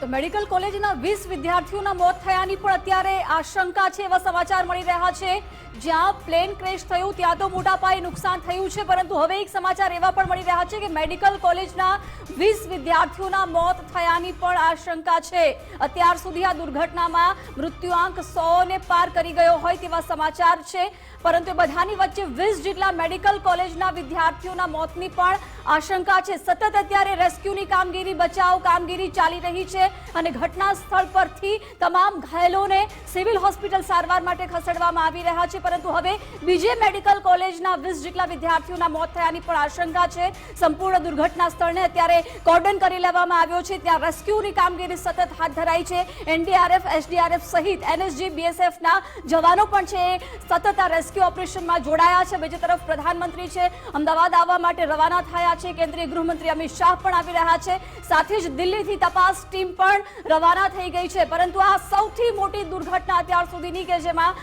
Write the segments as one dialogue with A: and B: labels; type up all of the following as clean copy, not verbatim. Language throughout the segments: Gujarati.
A: તો મેડિકલ કોલેજના 20 વિદ્યાર્થીઓના મોત થયાની પણ અત્યારે આશંકા છે એવા સમાચાર મળી રહ્યા છે। જ્યાં પ્લેન ક્રેશ થયું ત્યાં તો મોટા પાયે નુકસાન થયું છે, પરંતુ હવે એક સમાચાર એવા પણ મળી રહ્યા છે કે મેડિકલ કોલેજના 20 વિદ્યાર્થીઓના મોત થયાની પણ આશંકા છે। અત્યાર સુધી આ દુર્ઘટનામાં મૃત્યુઆંક 100ને પાર કરી ગયો હોય તેવા સમાચાર છે, પરંતુ બધાની વચ્ચે 20 જેટલા મેડિકલ કોલેજના વિદ્યાર્થીઓના મોતની પણ આશંકા છે। સતત અત્યારે રેસ્ક્યુની કામગીરી, બચાવ કામગીરી ચાલી રહી છે અને ઘટના સ્થળ પરથી તમામ ઘાયલોને સિવિલ હોસ્પિટલ સારવાર માટે ખસેડવામાં આવી રહ્યા છે, પરંતુ હવે બીજે મેડિકલ કોલેજના 20 જેટલા વિદ્યાર્થીઓના મોત થયાની પણ આશંકા છે। સંપૂર્ણ દુર્ઘટના સ્થળને અત્યારે કોર્ડન કરી લેવામાં આવ્યો છે, ત્યાં રેસ્ક્યુની કામગીરી સતત હાથ ધરાઈ છે। એનડીઆરએફ, એસડીઆરએફ સહિત એનએસજી, બીએસએફના જવાનો પણ છે સતત આ રેસ્ક્યુ ઓપરેશનમાં જોડાયા છે। બીજી તરફ પ્રધાનમંત્રી છે અમદાવાદ આવવા માટે રવાના થયા છે, કેન્દ્રીય ગૃહમંત્રી અમિત શાહ પણ આવી રહ્યા છે, સાથે જ દિલ્હીથી તપાસ ટીમ પણ રવાના થઈ ગઈ છે। પરંતુ આ સૌથી મોટી દુર્ઘટના અત્યાર સુધીની કે જેમાં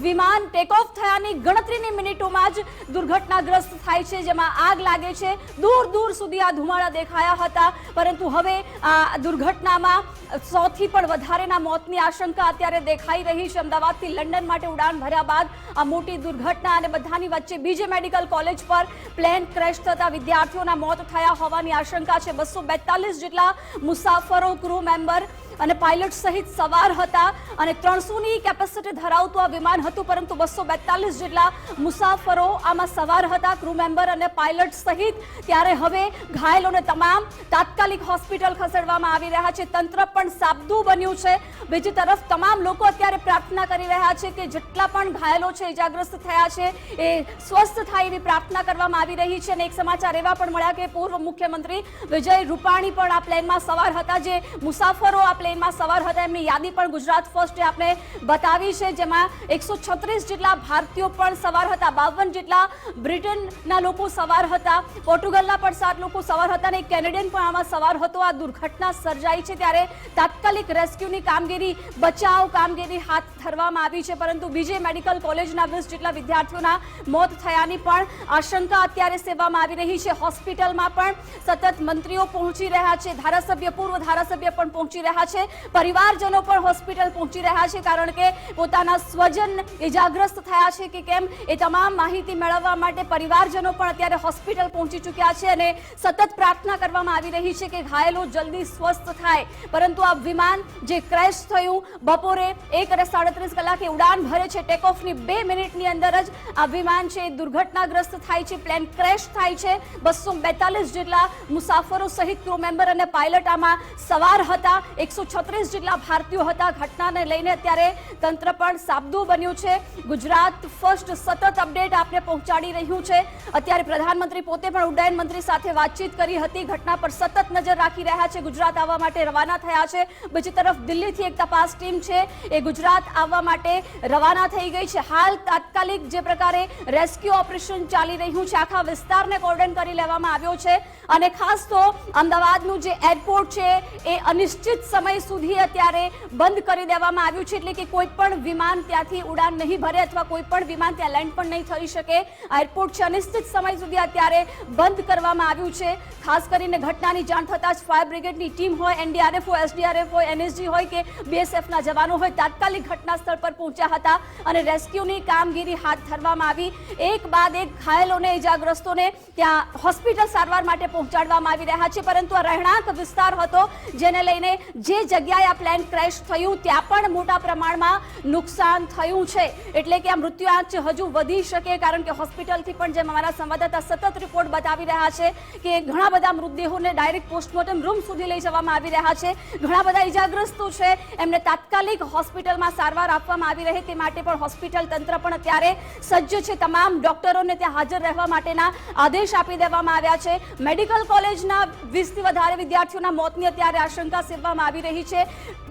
A: વિમાન ટેક ઓફ થયાની ગણતરીની મિનિટોમાં જ દુર્ઘટનાગ્રસ્ત થાય છે, જેમાં આગ લાગે છે। દૂર દૂર સુધી આ ધુમાડા દેખાયા હતા, પરંતુ હવે આ દુર્ઘટનામાં 100થી પણ વધારેના મોતની આશંકા અત્યારે દેખાઈ રહી છે। અમદાવાદથી લંડન માટે ઉડાન ભર્યા બાદ આ મોટી દુર્ઘટના અને બધાની વચ્ચે બીજે મેડિકલ કોલેજ પર પ્લેન ક્રેશ થતા વિદ્યાર્થીઓના મોત થયા હોવાની આશંકા છે। 242 જેટલા મુસાફરો, ક્રૂ મેમ્બર અને પાયલટ સહિત સવાર હતા અને 300ની કેપેસિટી ધરાવતું આ વિમાન હતું, પરંતુ 242 જેટલા મુસાફરો આમાં સવાર હતા, ક્રૂ મેમ્બર અને પાયલટ સહિત। ત્યારે હવે ઘાયલોને તમામ તાત્કાલિક હોસ્પિટલ ખસેડવામાં આવી રહ્યા છે। તંત્ર પણ સાબદું બન્યું છે। બીજી તરફ તમામ લોકો અત્યારે પ્રાર્થના કરી રહ્યા છે કે જેટલા પણ ઘાયલો છે, ઇજાગ્રસ્ત થયા છે, એ સ્વસ્થ થાય એવી પ્રાર્થના કરવામાં આવી રહી છે। અને એક સમાચાર એવા પણ મળ્યા કે પૂર્વ મુખ્યમંત્રી વિજય રૂપાણી પણ આ પ્લેનમાં સવાર હતા। જે મુસાફરો આ પ્લેનમાં સવાર હતા એમની યાદી પણ ગુજરાત ફર્સ્ટે આપણે બતાવી છે, જેમાં 136 જેટલા ભારતીયો પણ સવાર હતા, 52 જેટલા બ્રિટનના લોકો સવાર હતા, પોર્ટુગલના પણ 7 લોકો સવાર હતા અને કેનેડિયન પણ આમાં સવાર હતો। આ દુર્ઘટના સર્જાઈ છે ત્યારે તાત્કાલિક રેસ્ક્યુની કામગીરી, બચાવ કામગીરી હાથ ધરવામાં આવી છે, પરંતુ બીજે મેડિકલ કોલેજના 20 જેટલા વિદ્યાર્થીઓના મોત થયાની પણ આશંકા અત્યારે સેવામાં આવી રહી છે। હોસ્પિટલમાં પણ સતત મંત્રીઓ પહોંચી રહ્યા છે, ધારાસભ્ય, પૂર્વ ધારાસભ્ય પણ પહોંચી રહ્યા છે, પરિવારજનો પણ હોસ્પિટલ પહોંચી રહ્યા છે, કારણ કે પોતાના સ્વજન ઇજાગ્રસ્ત થયા છે કે કેમ એ તમામ માહિતી મેળવવા માટે પરિવારજનો પણ અત્યારે હોસ્પિટલ પહોંચી ચૂક્યા છે અને સતત પ્રાર્થના કરવામાં આવી રહી છે કે ઘાયલો જલ્દી સ્વસ્થ થાય। પરંતુ આ વિમાન જે ક્રેશ થયું બપોરે 1:37 કલાકે ઉડાન ભરે છે, ટેક ઓફની 2 મિનિટની અંદર જ આ વિમાન છે દુર્ઘટનાગ્રસ્ત થાય છે, પ્લેન ક્રેશ થાય છે। 242 જેટલા મુસાફરો સહિત ક્રૂ મેમ્બર અને પાયલટ આમાં સવાર હતા, 136 જેટલા ભારતીયો હતા। ઘટનાને લઈને અત્યારે તંત્ર પણ સાબદું બન્યું છે। ગુજરાત ફર્સ્ટ સતત અપડેટ આપને પહોંચાડી રહ્યું છે। અત્યારે પ્રધાનમંત્રી પોતે પણ ઉડ્ડયન મંત્રી સાથે વાતચીત કરી હતી, ઘટના પર સતત નજર રાખી રહ્યા છે, ગુજરાત આવવા માટે રવાના થયા છે। બીજી તરફ દિલ્હીથી એક તપાસ ટીમ છે એ ગુજરાત આવવા માટે રવાના થઈ ગઈ છે। હાલ તાત્કાલિક જે પ્રકારે રેસ્ક્યુ ઓપરેશન ચાલી રહ્યું છે, આખા વિસ્તારને કોર્ડન કરી લેવામાં આવ્યો છે અને ખાસ તો અમદાવાદનું જે એરપોર્ટ છે એ અનિશ્ચિત સમય સુધી અત્યારે બંધ કરી દેવામાં આવ્યું છે, એટલે કે કોઈ પણ વિમાન ત્યાંથી ઉડાન નહીં ભરે અથવા કોઈ પણ વિમાન ત્યાં લેન્ડ પણ નહીં થઈ શકે। એરપોર્ટ છે અનિશ્ચિત સમય સુધી અત્યારે બંધ કરવામાં આવ્યું છે। ખાસ કરીને ઘટનાની જાણ થતાં જ ફાયર બ્રિગેડની ટીમ હોય, એનડીઆરએફ હોય, એસડીઆરએફ હોય, એનએસજી હોય કે બીએસએફના જવાનો હોય, તાત્કાલિક ઘટના સ્થળ પર પહોંચ્યા હતા અને રેસ્ક્યુની કામગીરી હાથ ધરવામાં આવી। એક બાદ એક ઘાયલોને, ઇજાગ્રસ્તોને ત્યાં હોસ્પિટલ સારવાર માટે પહોંચાડવામાં આવી રહ્યા છે, પરંતુ આ રહેણાંક વિસ્તાર હતો જેને લઈને જે જગ્યાએ આ પ્લેન ક્રેશ થયું ત્યાં પણ મોટા પ્રમાણમાં નુકસાન થયું છે, એટલે કે આ મૃત્યુઆંક હજુ વધી શકે, કારણ કે હોસ્પિટલથી પણ જેમ અમારા સંવાદદાતા સતત રિપોર્ટ બતાવી રહ્યા છે કે ઘણા બધા મૃતદેહોને ડાયરેક્ટ પોસ્ટમોર્ટમ રૂમ સુધી લઈ જવામાં આવી રહ્યા છે। ઘણા બધા ઇજાગ્રસ્તો છે એમને તાત્કાલિક હોસ્પિટલમાં સારવાર આપવામાં આવી રહે તે માટે પણ હોસ્પિટલ તંત્ર પણ અત્યારે સજ્જ છે। તમામ ડોક્ટરોને ત્યાં હાજર રહેવા માટેના આદેશ આપી દેવામાં આવ્યા છે। મેડિકલ કોલેજના 20થી વધારે વિદ્યાર્થીઓના મોતની અત્યારે આશંકા સેવવામાં આવી રહી છે।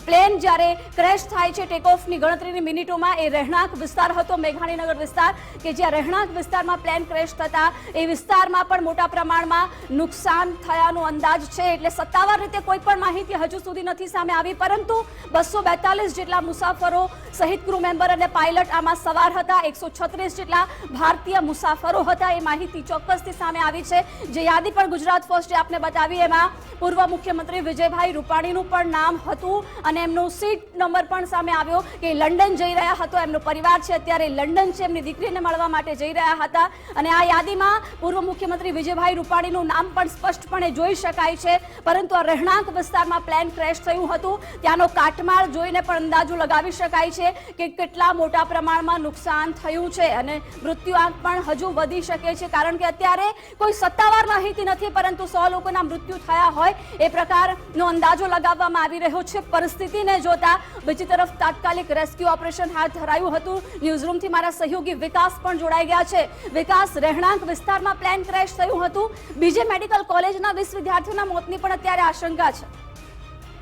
A: પ્લેન જ્યારે ક્રેશ થાય છે ટેક ઓફની ગણતરીની મિનિટોમાં, એ રહેણાંક વિસ્તાર હતો, મેઘાણીનગર વિસ્તાર, કે જ્યાં રહેણાંક વિસ્તારમાં પ્લેન ક્રેશ થતા એ વિસ્તારમાં પણ મોટા પ્રમાણમાં નુકસાન નુકસાન થયાનો અંદાજ છે, એટલે સત્તાવાર રીતે કોઈ પણ માહિતી હજુ સુધી નથી સામે આવી, પરંતુ 242 જેટલા મુસાફરો સહિત ક્રૂ મેમ્બર અને પાયલટ આમાં સવાર હતા. 136 જેટલા ભારતીય મુસાફરો હતા, એ માહિતી ચોક્કસથી સામે આવી છે. જે યાદી પણ ગુજરાત ફર્સ્ટે આપને બતાવી, એમાં પૂર્વ મુખ્યમંત્રી વિજયભાઈ રૂપાણીનું પણ નામ હતું અને એમનો સીટ નંબર પણ સામે આવ્યો કે લંડન જઈ રહ્યા હતો. એમનો પરિવાર છે અત્યારે લંડન છે, એમની દીકરીને મળવા માટે જઈ રહ્યા હતા. અને આ યાદીમાં પૂર્વ મુખ્યમંત્રી વિજયભાઈ રૂપાણીનું નામ પણ સ્પષ્ટપણે જોઈ શકાય છે. પરંતુ આ રહેણાંક વિસ્તારમાં પ્લેન ક્રેશ થયું હતું, ત્યાંનો કાટમાળ જોઈને પણ અંદાજો લગાવી શકાય છે કે કેટલા મોટા પ્રમાણમાં નુકસાન થયું છે. અને મૃત્યુઆંક પણ હજુ વધી શકે છે, કારણ કે અત્યારે કોઈ સત્તાવાર માહિતી નથી, પરંતુ 100 લોકોના મૃત્યુ થયા હોય એ પ્રકારનો અંદાજો લગાવવામાં આવી રહ્યો છે. પરિસ્થિતિને જોતા બીજી તરફ તાત્કાલિક રેસ્ક્યુ ઓપરેશન હાથ ધરાયું હતું. ન્યૂઝરૂમથી મારા સહયોગી વિકાસ પણ જોડાઈ ગયા છે. વિકાસ, રહેણાંક વિસ્તારમાં પ્લેન ક્રેશ થયું હતું, બીજે મેડિકલ કોલેજના 20 વિદ્યાર્થીઓના મોતની પણ અત્યારે આશંકા છે.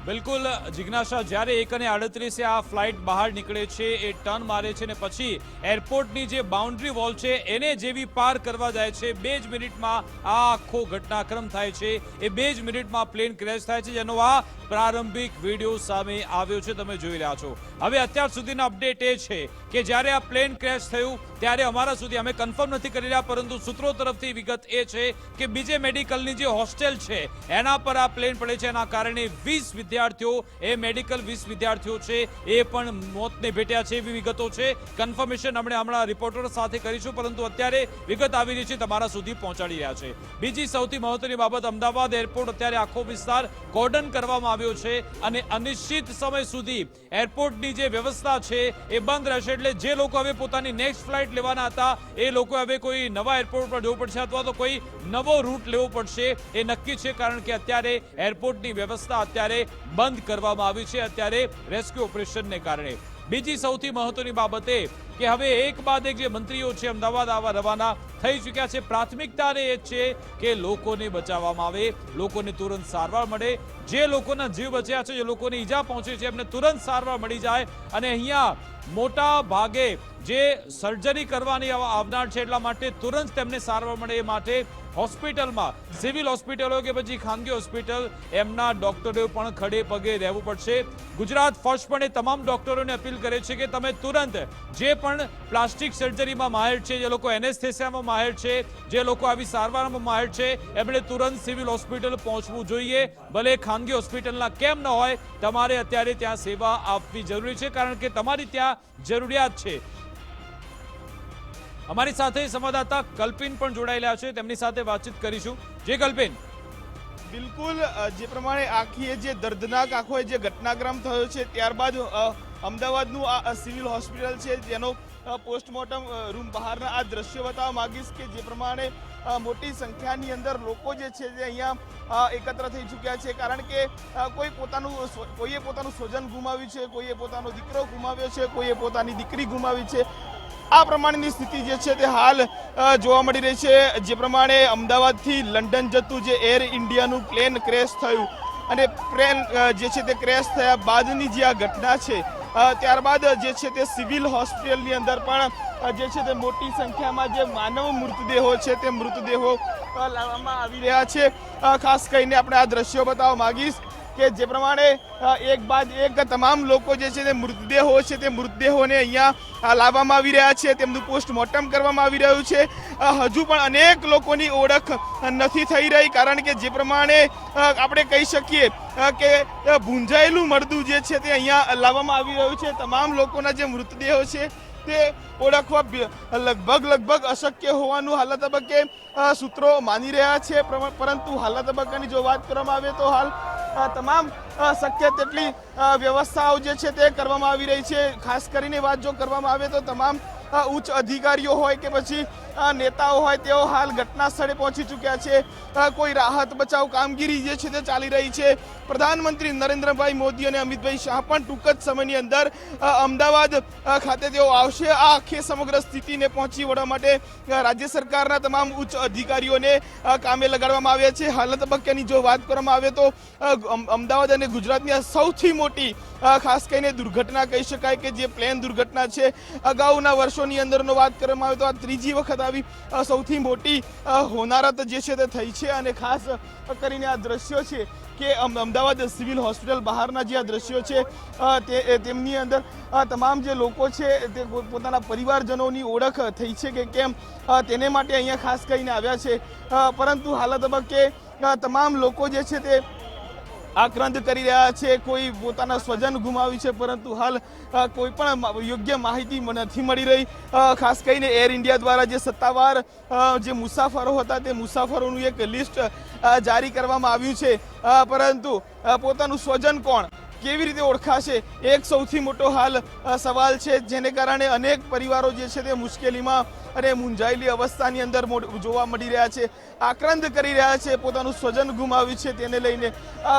B: બિલકુલ જિજ્ઞાસા, જ્યારે 1:38 આ ફ્લાઇટ બહાર નીકળે છે, એ ટર્ન મારે છે ને પછી એરપોર્ટની જે બાઉન્ડ્રી વોલ છે એને જેવી પાર કરવા જાય છે, 2 જ મિનિટમાં આ આખો ઘટનાક્રમ થાય છે. એ 2 જ મિનિટમાં પ્લેન ક્રેશ થાય છે, જેનો આ પ્રારંભિક વિડીયો સામે આવ્યો છે, તમે જોઈ રહ્યા છો. હવે અત્યાર સુધીના અપડેટ એ છે કે જ્યારે આ પ્લેન ક્રેશ થયું ત્યારે અમારા સુધી, અમે કન્ફર્મ નથી કરી રહ્યા, પરંતુ સૂત્રો તરફથી વિગત એ છે કે બીજે મેડિકલની જે હોસ્ટેલ છે એના પર આ પ્લેન પડે છે. એના કારણે 20 વિદ્યાર્થીઓ, એ મેડિકલ 20 વિદ્યાર્થીઓ છે, એ પણ મોતને ભેટ્યા છે, એવી વિગતો છે. કન્ફર્મેશન હમણાં રિપોર્ટર સાથે કરીશું, પરંતુ અત્યારે વિગત આવી રહી છે, તમારા સુધી પહોંચાડી રહ્યા છે. બીજી સૌથી મહત્વની બાબત, અમદાવાદ એરપોર્ટ અત્યારે આખો વિસ્તાર કોર્ડન કરવામાં આવ્યો છે અને અનિશ્ચિત સમય સુધી એરપોર્ટની જે વ્યવસ્થા છે એ બંધ રહેશે. એટલે જે લોકો હવે પોતાની નેક્સ્ટ ફ્લાઇટ લેવાના હતા, એ લોકો હવે કોઈ નવા એરપોર્ટ પર જવું પડશે અથવા તો કોઈ નવો રૂટ લેવો પડશે, એ નક્કી છે. કારણ કે અત્યારે એરપોર્ટની વ્યવસ્થા અત્યારે બંધ કરવામાં આવી છે, અત્યારે રેસ્ક્યુ ઓપરેશનને કારણે. બીજી સૌથી મહત્વની બાબત એ કે હવે એક બાદ એક જે મંત્રીઓ છે અમદાવાદ આવવા રવાના થઈ ચૂક્યા છે. પ્રાથમિકતા એ છે કે લોકોને બચાવવામાં આવે, લોકોને તુરંત સારવાર મળે. જે લોકોના જીવ બચ્યા છે, જે લોકોને ઈજા પહોંચે છે, એમને તુરંત સારવાર મળી જાય. અને અહીંયા મોટા ભાગે જે સર્જરી કરવાની આવનાર છે, એટલા માટે તુરંત તેમને સારવાર મળે, એ માટે હોસ્પિટલમાં, સિવિલ હોસ્પિટલો કે પછી ખાનગી હોસ્પિટલ, એમના ડોક્ટરો પણ ખડે પગે રહેવું પડશે. ગુજરાત ફર્સ્ટ પણ એ તમામ ડોક્ટરોને અપીલ કરે છે કે તમે તુરંત જે પણ પ્લાસ્ટિક સર્જરીમાં માહેર છે, જે લોકો એનેસ્થેસિયામાં માહેર છે, જે લોકો આવી સારવારમાં માહેર છે, એમણે તુરંત સિવિલ હોસ્પિટલ પહોંચવું જોઈએ. ભલે ખાનગી હોસ્પિટલના કેમ ન હોય, તમારે અત્યારે ત્યાં સેવા આપવી જરૂરી છે, કારણ કે તમારી ત્યાં જરૂરિયાત છે. અમારી સાથે સંવાદદાતા કલ્પિન પણ જોડાયેલા છે, તેમની સાથે વાતચીત કરીશું. જે કલ્પિન,
C: બિલકુલ જે પ્રમાણે આખી જે દર્દનાક આખો જે ઘટનાક્રમ થયો છે, ત્યારબાદ અમદાવાદનું આ સિવિલ હોસ્પિટલ છે, જેનો પોસ્ટમોર્ટમ રૂમ બહારના આ દ્રશ્યો બતાવવા માંગીશ કે જે પ્રમાણે મોટી સંખ્યાની અંદર લોકો જે છે જે અહીંયા એકત્ર થઈ ચૂક્યા છે. કારણ કે કોઈએ પોતાનું સ્વજન ગુમાવ્યું છે, કોઈએ પોતાનો દીકરો ગુમાવ્યો છે, કોઈએ પોતાની દીકરી ગુમાવી છે. આ પ્રમાણેની સ્થિતિ જે છે તે હાલ જોવા મળી રહી છે. જે પ્રમાણે અમદાવાદથી લંડન જતું જે એર ઇન્ડિયાનું પ્લેન ક્રેશ થયું અને પ્લેન જે છે તે ક્રેશ થયા બાદની જે આ ઘટના છે, ત્યારબાદ જે છે તે સિવિલ હોસ્પિટલની અંદર પણ જે છે તે મોટી સંખ્યામાં જે માનવ મૃતદેહો છે તે મૃતદેહો લાવવામાં આવી રહ્યા છે. ખાસ કરીને આપણે આ દ્રશ્યો બતાવવા માંગીશ કે જે પ્રમાણે એક બાદ એક તમામ લોકો જે છે તે મૃતદેહો છે તે મૃતદેહોને અહીંયા લાવવામાં આવી રહ્યા છે, તેમનું પોસ્ટમોર્ટમ કરવામાં આવી રહ્યું છે. હજુ પણ અનેક લોકોની ઓળખ નથી થઈ રહી, કારણ કે જે પ્રમાણે આપણે કહી શકીએ કે ભૂંજાયેલું મરદું જે છે તે અહીંયા લાવવામાં આવી રહ્યું છે. તમામ લોકોના જે મૃતદેહો છે તે ઓળખવા લગભગ અશક્ય હોવાનું હાલ તબક્કે સૂત્રો માની રહ્યા છે. પરંતુ હાલ તબક્કાની જો વાત કરવામાં આવે તો હાલ તમામ શક્ય તેટલી વ્યવસ્થાઓ જે છે તે કરવામાં આવી રહી છે. ખાસ કરીને વાત જો કરવામાં આવે તો તમામ ઉચ્ચ અધિકારીઓ હોય કે પછી નેતાઓ હોય, તેઓ હાલ ઘટના સ્થળે પહોંચી ચૂક્યા છે. કોઈ રાહત બચાવ કામગીરી જે છે તે ચાલી રહી છે. પ્રધાનમંત્રી નરેન્દ્રભાઈ મોદી અને અમિતભાઈ શાહ પણ ટૂંક જ સમયની અંદર અમદાવાદ ખાતે તેઓ આવશે. આ આખી સમગ્ર સ્થિતિને પહોંચી વળવા માટે રાજ્ય સરકારના તમામ ઉચ્ચ અધિકારીઓને કામે લગાડવામાં આવ્યા છે. હાલ તબક્કાની જો વાત કરવામાં આવે તો અમદાવાદ અને ગુજરાતની સૌથી મોટી ખાસ કરીને દુર્ઘટના કહી શકાય કે જે પ્લેન દુર્ઘટના છે. અગાઉના વર્ષોની અંદરનો વાત કરવામાં આવે તો આ ત્રીજી વખત આવી સૌથી મોટી હોનારત જે છે તે થઈ છે. અને ખાસ કરીને આ દ્રશ્યો છે કે અમદાવાદ સિવિલ હોસ્પિટલ બહારના જે આ દ્રશ્યો છે તેમની અંદર તમામ જે લોકો છે તે પોતાના પરિવારજનોની ઓળખ થઈ છે કે કેમ તેને માટે અહીંયા ખાસ કરીને આવ્યા છે. પરંતુ હાલ તબક્કે તમામ લોકો જે છે તે આક્રંદ કરી રહ્યા છે. કોઈ પોતાના સ્વજન ગુમાવ્યું છે, પરંતુ હાલ કોઈ પણ યોગ્ય માહિતી નથી મળી રહી. ખાસ કરીને એર ઇન્ડિયા દ્વારા જે સત્તાવાર જે મુસાફરો હતા તે મુસાફરોનું એક લિસ્ટ જારી કરવામાં આવ્યું છે, પરંતુ પોતાનું સ્વજન કોણ, કેવી રીતે ઓળખાશે, એક સૌથી મોટો હાલ સવાલ છે, જેને કારણે અનેક પરિવારો જે છે તે મુશ્કેલીમાં અને મૂંઝાયેલી અવસ્થાની અંદર જોવા મળી રહ્યા છે. આક્રંદ કરી રહ્યા છે, પોતાનું સ્વજન ગુમાવ્યું છે તેને લઈને.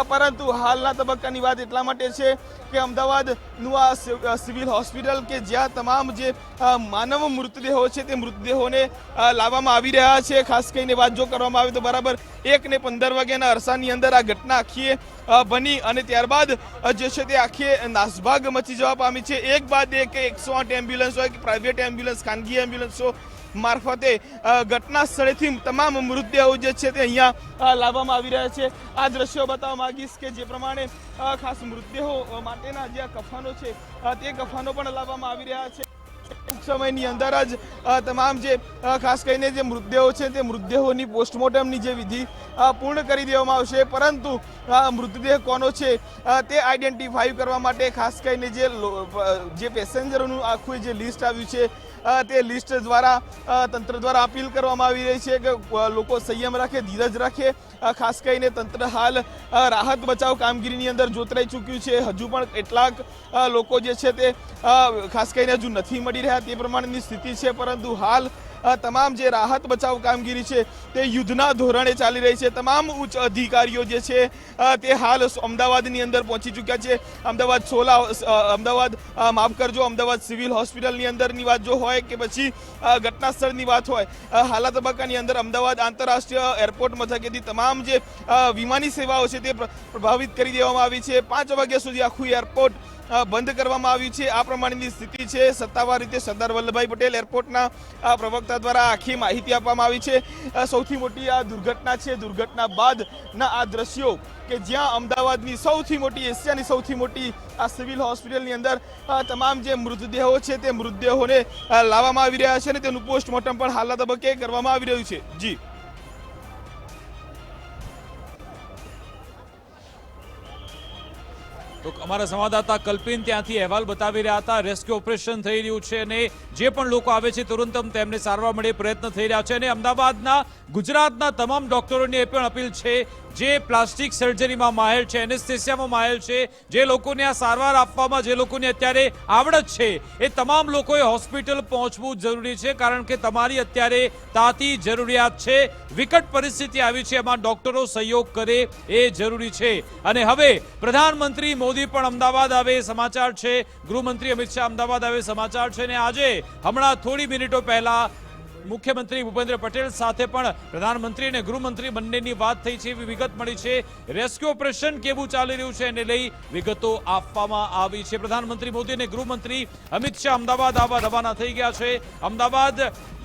C: પરંતુ હાલના તબક્કાની વાત એટલા માટે છે કે અમદાવાદનું આ સિવિલ હોસ્પિટલ કે જ્યાં તમામ જે માનવ મૃતદેહો છે તે મૃતદેહોને લાવવામાં આવી રહ્યા છે. ખાસ કરીને વાત જો કરવામાં આવે તો બરાબર 1:15 વાગ્યાના અરસાની અંદર આ ઘટના આખીએ બની અને ત્યારબાદ જે છે તે આખી નાસભાગ મચી જવા પામી છે. એક બાદ એક 108 એમ્બ્યુલન્સ હોય કે પ્રાઇવેટ એમ્બ્યુલન્સ, ખાનગી એમ્બ્યુલન્સો મારફતે ઘટના સ્થળેથી તમામ મૃતદેહો જે છે તે અહીંયા લાવવામાં આવી રહ્યા છે. આ દ્રશ્યો બતાવવા માંગીશ કે જે પ્રમાણે ખાસ મૃતદેહો માટેના જે કફનો છે તે કફનો પણ લાવવામાં આવી રહ્યા છે. ટૂંક સમયની અંદર જ તમામ જે ખાસ કરીને જે મૃતદેહો છે તે મૃતદેહોની પોસ્ટમોર્ટમની જે વિધિ પૂર્ણ કરી દેવામાં આવશે. પરંતુ મૃતદેહ કોનો છે તે આઈડેન્ટિફાઈ કરવા માટે ખાસ કરીને જે પેસેન્જરોનું આખું જે લિસ્ટ આવ્યું છે તે લિસ્ટ દ્વારા તંત્ર દ્વારા અપીલ કરવામાં આવી રહી છે કે લોકો સંયમ રાખે, ધીરજ રાખે. ખાસ કરીને તંત્ર હાલ રાહત બચાવ કામગીરીની અંદર જોતરાઈ ચૂક્યું છે. હજુ પણ કેટલાક લોકો જે છે તે ખાસ કરીને હજુ નથી મળી રહ્યા તે પ્રમાણેની સ્થિતિ છે. પરંતુ હાલ તમામ જે રાહત બચાવ કામગીરી છે તે યુદ્ધના ધોરણે ચાલી રહી છે. તમામ ઉચ્ચ અધિકારીઓ જે છે તે હાલ અમદાવાદની અંદર પહોંચી ચૂક્યા છે. અમદાવાદ સિવિલ હોસ્પિટલની અંદરની વાત જો હોય કે પછી ઘટના સ્થળની વાત હોય, હાલના તબક્કાની અંદર અમદાવાદ આંતરરાષ્ટ્રીય એરપોર્ટ મથકેથી તમામ જે વિમાની સેવાઓ છે તે પ્રભાવિત કરી દેવામાં આવી છે. 5 વાગ્યા સુધી આખું એરપોર્ટ બંધ કરવામાં આવ્યું છે. આ પ્રમાણેની સ્થિતિ છે. સત્તાવાર રીતે સરદાર વલ્લભભાઈ પટેલ એરપોર્ટના પ્રવક્તા દ્વારા આખી માહિતી આપવામાં આવી છે. સૌથી મોટી આ દુર્ઘટના છે. દુર્ઘટના બાદના આ દ્રશ્યો કે જ્યાં અમદાવાદની સૌથી મોટી, એશિયાની સૌથી મોટી આ સિવિલ હોસ્પિટલની અંદર તમામ જે મૃતદેહો છે તે મૃતદેહોને લાવવામાં આવી રહ્યા છે અને તેનું પોસ્ટમોર્ટમ પણ હાલના તબક્કે કરવામાં આવી રહ્યું છે. જી
B: તો અમારા સંવાદદાતા કલ્પિન ત્યાંથી અહેવાલ બતાવી રહ્યા હતા. રેસ્ક્યુ ઓપરેશન થઈ રહ્યું છે અને જે પણ લોકો આવે છે તુરંત તેમને સારવાર મળે પ્રયત્ન થઈ રહ્યા છે. અને અમદાવાદના, ગુજરાતના તમામ ડોક્ટરોની એ પણ અપીલ છે જે પ્લાસ્ટિક સર્જરીમાં માહેર છે, એનેસ્થેસિયામાં માહેર છે, જે લોકોને આ સારવાર આપવામાં, જે લોકોને અત્યારે આવડત છે, એ તમામ લોકોએ હોસ્પિટલ પહોંચવું જરૂરી છે. કારણ કે તમારી અત્યારે તાતી જરૂરિયાત છે. વિકટ પરિસ્થિતિ આવી છે, એમાં ડોક્ટરો સહયોગ કરે એ જરૂરી છે. અને હવે પ્રધાનમંત્રી મોદી પણ અમદાવાદ આવે સમાચાર છે, ગૃહમંત્રી અમિત શાહ અમદાવાદ આવે સમાચાર છે. અને આજે હમણાં થોડી મિનિટો પહેલા મુખ્યમંત્રી ભૂપેન્દ્ર પટેલ સાથે પણ પ્રધાનમંત્રી અને ગૃહમંત્રી બંનેની વાત થઈ છે, એવી વિગત મળી છે. રેસ્ક્યુ ઓપરેશન કેવું ચાલી રહ્યું છે એને લઈ વિગતો આપવામાં આવી છે. પ્રધાનમંત્રી મોદી અને ગૃહમંત્રી અમિત શાહ અમદાવાદ આવવા રવાના થઈ ગયા છે. અમદાવાદ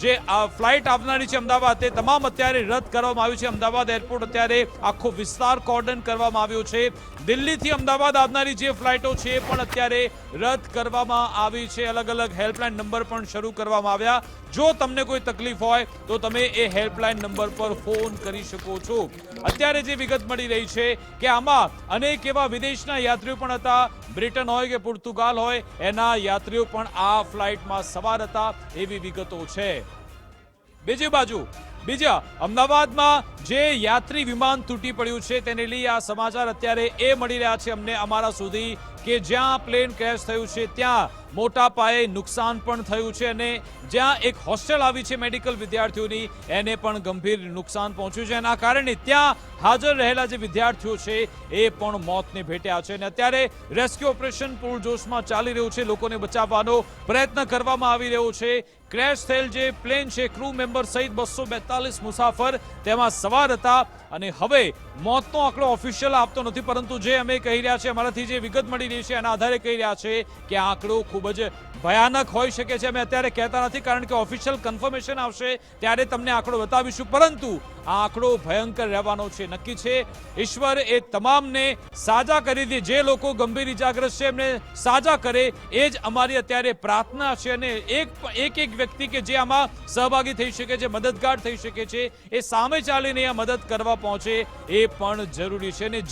B: જે ફ્લાઇટ આવનારી છે અમદાવાદ, તે તમામ અત્યારે રદ કરવામાં આવ્યું છે. અમદાવાદ એરપોર્ટ અત્યારે આખો વિસ્તાર કોર્ડન કરવામાં આવ્યો છે. દિલ્હીથી અમદાવાદ આવનારી જે ફ્લાઇટો છે એ પણ અત્યારે રદ કરવામાં આવી છે. અલગ અલગ હેલ્પલાઇન નંબર પણ શરૂ કરવામાં આવ્યા. જો તમને કોઈ તકલીફ હોય તો તમે એ હેલ્પલાઇન નંબર પર ફોન કરી શકો છો. અત્યારે જે વિગત મળી રહી છે કે આમાં અનેક એવા વિદેશના યાત્રીઓ પણ હતા. બ્રિટન હોય કે પોર્તુગાલ હોય, એના યાત્રીઓ પણ આ ફ્લાઇટમાં સવાર હતા એવી વિગતો છે. બીજી બાજુ બીજા અમદાવાદમાં જે યાત્રી વિમાન તૂટી પડ્યું છે તેને લઈ આ સમાચાર અત્યારે એ મળી રહ્યા છે અમને અમારા સુધી કે જ્યાં પ્લેન ક્રેશ થયું છે ત્યાં મોટા પાયે નુકસાન પણ થયું છે અને જ્યાં એક હોસ્ટેલ આવી છે મેડિકલ વિદ્યાર્થીઓની, એને પણ ગંભીર નુકસાન પહોંચ્યું છે. એના કારણે ત્યાં હાજર રહેલા જે વિદ્યાર્થીઓ છે એ પણ મોતને ભેટ્યા છે. અને અત્યારે રેસ્ક્યુ ઓપરેશન પૂરજોશમાં ચાલી રહ્યું છે. લોકોને બચાવવાનો પ્રયત્ન કરવામાં આવી રહ્યો છે. ક્રેશ થયેલ જે પ્લેન છે, ક્રૂ મેમ્બર સહિત 242 મુસાફર તેમાં સવાર હતા અને હવે મોતનો આંકડો ઓફિશિયલ આપતો નથી, પરંતુ જે અમે કહી રહ્યા છીએ, અમારાથી જે વિગત મળી રહી છે એના આધારે કહી રહ્યા છે કે આ આંકડો ખૂબ જ ભયાનક હોઈ શકે છે. અમે અત્યારે કહેતા નથી, કારણ કે ઓફિશિયલ કન્ફર્મેશન આવશે ત્યારે તમને આંકડો બતાવીશું, પરંતુ આ આંકડો ભયંકર રહેવાનો છે. નક્કી છે ઈશ્વર એ તમામને સાજા કરી દે, જે લોકો ગંભીર ઇજાગ્રસ્ત છે એમને સાજા કરે, એ જ અમારી અત્યારે પ્રાર્થના છે. અને એક વ્યક્તિ કે જે આમાં સહભાગી થઈ શકે છે, મદદગાર થઈ શકે છે, એ સામે ચાલીને આ મદદ કરવા પહોંચે એ પણ જરૂરી છે. અને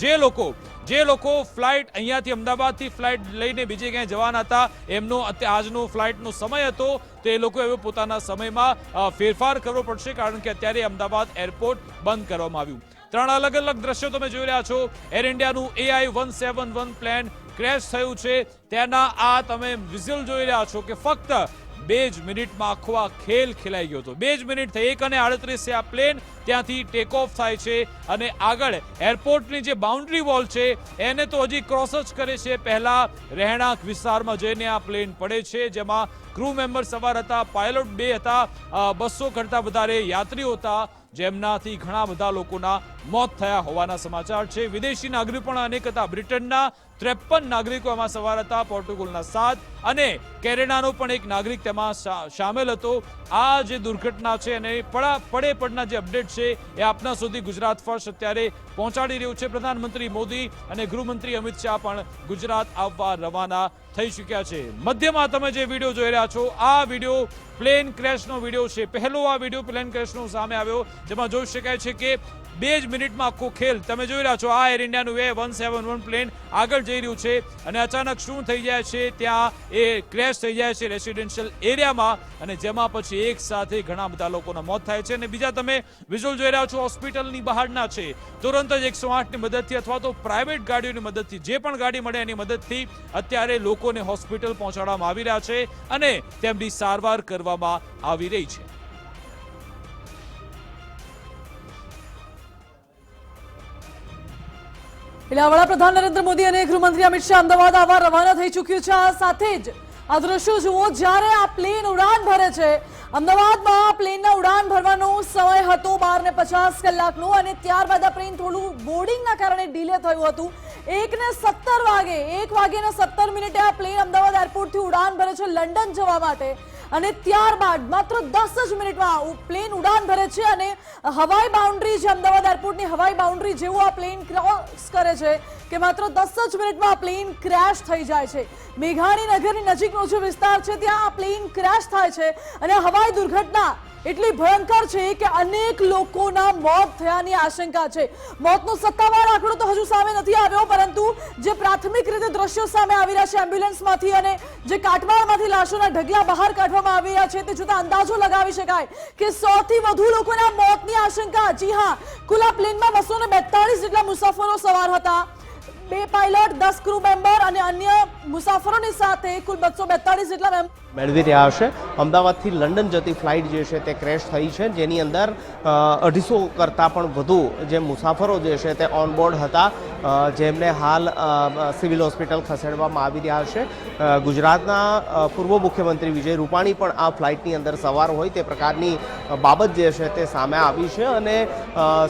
B: જે લોકો ફ્લાઇટ અહીંયાથી અમદાવાદથી ફ્લાઇટ લઈને બીજે ક્યાંય જવાના હતા, એમનો આજનો ફ્લાઇટનો સમય હતો, તો એ લોકો હવે પોતાના સમયમાં ફેરફાર કરવો પડશે, કારણ કે અત્યારે અમદાવાદ એરપોર્ટ બંધ કરવામાં આવ્યું. 3 અલગ અલગ દ્રશ્યો તમે જોઈ રહ્યા છો. એર ઇન્ડિયાનું AI-171 પ્લેન ક્રેશ થયું છે, તેના આ તમે વિઝ્યુઅલ જોઈ રહ્યા છો કે ફક્ત 2 જ મિનિટમાં આખો આ ખેલ ખેલાઈ ગયો હતો. 2 જ મિનિટ થઈ, 1:38 આ પ્લેન ત્યાંથી ટેક ઓફ થાય છે અને આગળ એરપોર્ટની જે બાઉન્ડ્રી વોલ છે એને તો હજી ક્રોસ જ કરે છે. પહેલા રહેણાંક વિસ્તારમાં જઈને આ પ્લેન પડે છે, જેમાં ક્રૂ મેમ્બર સવાર હતા, પાયલોટ 2 હતા, 200 કરતાં વધારે યાત્રીઓ હતા, જેમનાથી ઘણા બધા લોકોના મોત થયા હોવાના સમાચાર છે. વિદેશી નાગરિકો પણ અનેક હતા. બ્રિટનના 53 નાગરિકો એમાં સવાર હતા, પોર્ટુગલના 7 અને કેનેડાનો પણ એક નાગરિક તેમાં સામેલ હતો. આ જે દુર્ઘટના છે અને પડના જે અપડેટ છે એ આપના સુધી ગુજરાત ફર્સ્ટ અત્યારે પહોંચાડી રહ્યું છે. પ્રધાનમંત્રી મોદી અને ગૃહમંત્રી અમિત શાહ પણ ગુજરાત આવવા રવાના થઈ ચૂક્યા છે. મધ્યમાં તમે જે વિડીયો જોઈ રહ્યા છો, આ વિડીયો પ્લેન ક્રેશનો વિડીયો છે. પહેલો આ વિડીયો પ્લેન ક્રેશનો સામે આવ્યો, જેમાં જોઈ શકાય છે કે 2 જ મિનિટમાં આખો ખેલ તમે જોઈ રહ્યા છો. આ એર ઇન્ડિયાનું AI-171 પ્લેન આગળ જઈ રહ્યું છે અને અચાનક શું થઈ જાય છે, ત્યાં એ ક્રેશ થઈ જાય છે રેસિડેન્શિયલ એરિયામાં, અને જેમાં પછી એક સાથે ઘણા બધા લોકોના મોત થાય છે. અને બીજા તમે વિઝ્યુઅલ જોઈ રહ્યા છો, હોસ્પિટલની બહારના છે. તુરંત જ 108ની મદદથી અથવા તો પ્રાઇવેટ ગાડીઓની મદદથી, જે પણ ગાડી મળે એની મદદથી અત્યારે લોકોને હોસ્પિટલ પહોંચાડવામાં આવી રહ્યા છે અને તેમની સારવાર કરવામાં આવી રહી છે.
D: એટલે વડાપ્રધાન નરેન્દ્ર મોદી અને ગૃહમંત્રી અમિત શાહ અમદાવાદ આવવા રવાના થઈ ચૂક્યું છે. આ સાથે જ આ દ્રશ્યો જુઓ, જ્યારે આ પ્લેન ઉડાન ભરે છે. અમદાવાદમાં આ પ્લેનના ઉડાન ભરવાનો સમય હતો 12:50 કલાકનો, અને ત્યારબાદ આ પ્લેન થોડું બોર્ડિંગના કારણે ડિલે થયું હતું. 1:17 આ પ્લેન અમદાવાદ એરપોર્ટથી ઉડાન ભરે છે લંડન જવા માટે, અને ત્યારબાદ માત્ર 10 જ મિનિટમાં પ્લેન ઉડાન ભરે છે અને હવાઈ બાઉન્ડ્રી જે અમદાવાદ એરપોર્ટની હવાઈ બાઉન્ડ્રી જેવું આ પ્લેન ક્રોસ કરે છે કે માત્ર 10 જ મિનિટમાં આ પ્લેન ક્રેશ થઈ જાય છે. મેઘાણી નગરની નજીકનો જે વિસ્તાર છે ત્યાં આ પ્લેન ક્રેશ થાય છે અને હવાઈ દુર્ઘટના એટલી ભયંકર છે કે અનેક લોકોના મોત થયાની આશંકા છે. મોતનો સત્તાવાર આંકડો તો હજુ સામે નથી આવ્યો, પરંતુ જે પ્રાથમિક રીતે દ્રશ્યો સામે આવી રહ્યા છે એમ્બ્યુલન્સમાંથી અને જે કાટમાળમાંથી લાશોના ઢગલા બહાર કાઢવામાં આવી રહ્યા છે, તે જોતા અંદાજો લગાવી શકાય કે 100 થી વધુ લોકોના મોતની આશંકા. જી હા, કુલ આ પ્લેનમાં 242 જેટલા મુસાફરો સવાર હતા. 2 પાયલટ, 10 ક્રૂ મેમ્બર અને અન્ય મુસાફરોની સાથે કુલ 242 જેટલા
E: મેળવી રહ્યા હશે. અમદાવાદથી લંડન જતી ફ્લાઇટ જે છે તે ક્રેશ થઈ છે, જેની અંદર 250 કરતાં પણ વધુ જે મુસાફરો જે છે તે ઓનબોર્ડ હતા, જેમને હાલ સિવિલ હોસ્પિટલ ખસેડવામાં આવી રહ્યા છે. ગુજરાતના પૂર્વ મુખ્યમંત્રી વિજય રૂપાણી પણ આ ફ્લાઇટની અંદર સવાર હોય તે પ્રકારની બાબત જે છે તે સામે આવી છે. અને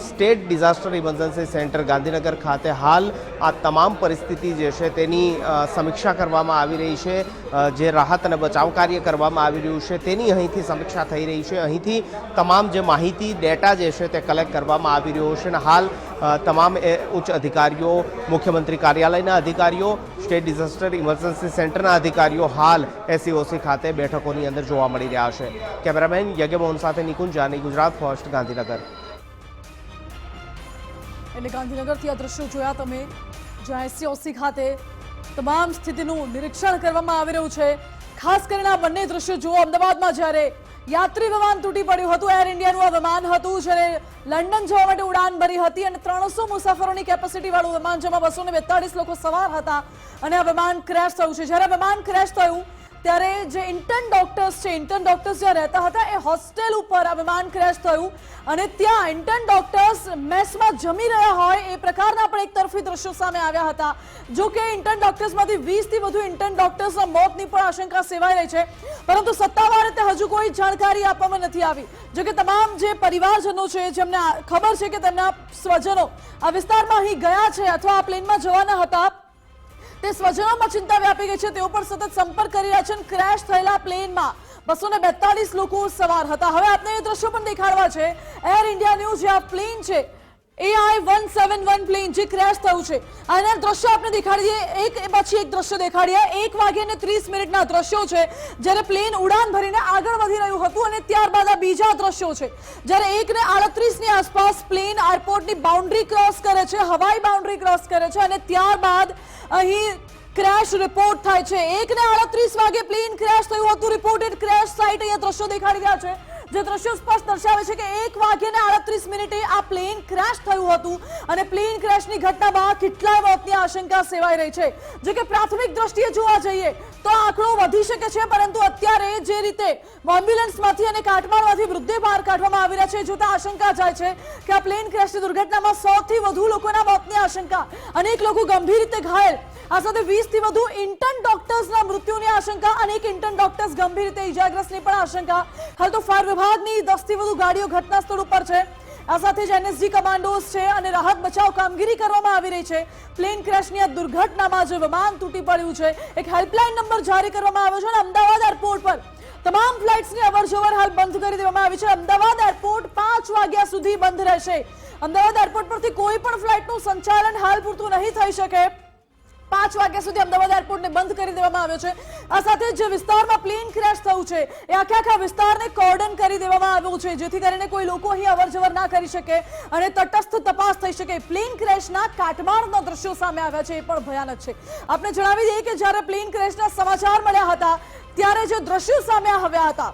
E: state disaster emergency centre Gandhinagar ખાતે હાલ આ તમામ પરિસ્થિતિ જે છે તેની સમીક્ષા કરવામાં આવી રહી છે. જે રાહત અને બચાવ કાર્ય કરવામાં આવી રહ્યું છે તેની અહીંથી સમીક્ષા થઈ રહી છે. અહીંથી તમામ જે માહિતી ડેટા જે છે તે કલેક્ટ કરવામાં આવી રહ્યો છે. અને હાલ તમામ ઉચ્ચ અધિકારીઓ, મુખ્યમંત્રી કાર્યાલયના અધિકારીઓ, સ્ટેટ ડિઝાસ્ટર ઇમરજન્સી સેન્ટરના અધિકારીઓ હાલ SCOC ખાતે બેઠકોની અંદર જોવા મળી રહ્યા છે. કેમેરામેન યજ્ઞમોહન સાથે નિકુંજ જાની, ગુજરાત ફર્સ્ટ, ગાંધીનગર.
D: એટલે ગાંધીનગરથી આ દ્રશ્યો જોયા તમે, જ્યાં SCOC ખાતે તમામ સ્થિતિનું નિરીક્ષણ કરવામાં આવી રહ્યું છે. ખાસ કરીને આ બંને દ્રશ્યો જુઓ, અમદાવાદમાં જ્યારે યાત્રી વિમાન તૂટી પડ્યું હતું, એર ઇન્ડિયાનું આ વિમાન હતું, જ્યારે લંડન જવા માટે ઉડાન ભરી હતી અને 300 મુસાફરોની કેપેસિટી વાળું વિમાન, જેમાં 242 લોકો સવાર હતા, અને આ વિમાન ક્રેશ થયું છે. જ્યારે વિમાન ક્રેશ થયું ત્યારે જે ઇન્ટર્ન ડોક્ટર્સ છે, ઇન્ટર્ન ડોક્ટર્સ જ્યાં રહેતા હતા એ હોસ્ટેલ ઉપર આ વિમાન ક્રેશ થયું અને ત્યાં ઇન્ટર્ન ડોક્ટર્સ મેસમાં જમી રહ્યા હોય એ પ્રકારના પણ એક તરફી દ્રશ્યો સામે આવ્યા હતા. જો કે ઇન્ટર્ન ડોક્ટર્સમાંથી 20 થી વધુ ઇન્ટર્ન ડોક્ટર્સના મોતની પણ આશંકા સેવાઈ રહી છે, પરંતુ સત્તાવાર રીતે હજુ કોઈ જાણકારી આપવામાં નથી આવી. જો કે તમામ જે પરિવારજનો છે, જેમને ખબર છે કે તેમના સ્વજનો આ વિસ્તારમાં અહીં ગયા છે અથવા આ પ્લેનમાં જવાના હતા, તે સ્વજનોમાં ચિંતા વ્યાપી ગઈ છે. તેઓ પણ સતત સંપર્ક કરી રહ્યા છે. ક્રેશ થયેલા પ્લેનમાં 242 લોકો સવાર હતા. હવે આપને એ દ્રશ્યો પણ દેખાડવા છે. એર ઇન્ડિયાનું જે આ પ્લેન છે, AI-171 પ્લેન જે ક્રેશ થયું છે, આના દ્રશ્યો આપણે દેખાડીએ, એક પછી એક દ્રશ્ય દેખાડીએ. 1:30 દ્રશ્યો છે જ્યારે પ્લેન ઉડાન ભરીને આગળ વધી રહ્યું હતું અને ત્યારબાદ આ બીજા દ્રશ્યો છે જ્યારે 1:38 ની આસપાસ પ્લેન એરપોર્ટની બાઉન્ડ્રી ક્રોસ કરે છે, હવાઈ બાઉન્ડ્રી ક્રોસ કરે છે અને ત્યારબાદ અહીં ક્રેશ રિપોર્ટ થાય છે. 1:38 વાગે પ્લેન ક્રેશ થયું હતું. રિપોર્ટેડ ક્રેશ સાઇટ અહીંયા દ્રશ્યો દેખાડી રહ્યા છે, જે દ્રશ્યો સ્પષ્ટ દર્શાવે છે કે 1:38 આ પ્લેન ક્રેશ થયું હતું અને પ્લેન ક્રેશની ઘટનામાં કેટલાય મોતની આશંકા સેવાઈ રહી છે. જો કે પ્રાથમિક દ્રષ્ટિએ જોવા જઈએ તો આંકડો વધી શકે છે, પરંતુ અત્યારે જે રીતે એમ્બ્યુલન્સમાંથી અને કાટમાળમાંથી મૃતદેહ બહાર કાઢવામાં આવી રહ્યા છે, જોતા આશંકા જાય છે કે આ પ્લેન ક્રેશની દુર્ઘટનામાં 100 થી વધુ લોકોના મોતની આશંકા, અનેક લોકો ગંભીર રીતે ઘાયલ, આ સાથે 20 થી વધુ ઇન્ટર્ન ડોક્ટર્સના મૃત્યુની આશંકા, અનેક ઇન્ટર્ન ડોક્ટર્સ ગંભીર રીતે ઇજાગ્રસ્તની પણ આશંકા. હાલ તો ફાયર વિભાગની 10 થી વધુ ગાડીઓ ઘટના સ્થળ ઉપર છે. આ સાથે જ NSG કમાન્ડોઝ છે અને રાહત બચાવ કામગીરી કરવામાં આવી રહી છે. પ્લેન ક્રેશની આ દુર્ઘટનામાં જે વિમાન તૂટી પડ્યું છે, એક હેલ્પલાઇન નંબર જારી કરવામાં આવ્યો છે અને અમદાવાદ એરપોર્ટ પર તમામ ફ્લાઇટ્સની અવરજવર હાલ બંધ કરી દેવામાં આવી છે. અમદાવાદ એરપોર્ટ 5 વાગ્યા સુધી બંધ રહેશે. અમદાવાદ એરપોર્ટ પરથી કોઈ પણ ફ્લાઇટનું સંચાલન હાલ પૂરતું નહીં થઈ શકે. 5 વાગ્યા સુધી અમદાવાદ એરપોર્ટને બંધ કરી દેવામાં આવ્યો છે. આ સાથે જે વિસ્તારમાં પ્લેન ક્રેશ થયું છે એ આખા વિસ્તારને કોર્ડન કરી દેવામાં આવ્યું છે, જેથી કરીને કોઈ લોકો અહીં અવરજવર ના કરી શકે અને તટસ્થ તપાસ થઈ શકે. પ્લેન ક્રેશના કાટમાળના દ્રશ્યો સામે આવ્યા છે, એ પણ ભયાનક છે. આપણે જણાવી દઈએ કે જ્યારે પ્લેન ક્રેશના સમાચાર મળ્યા હતા ત્યારે જે દ્રશ્યો સામે આવ્યા હતા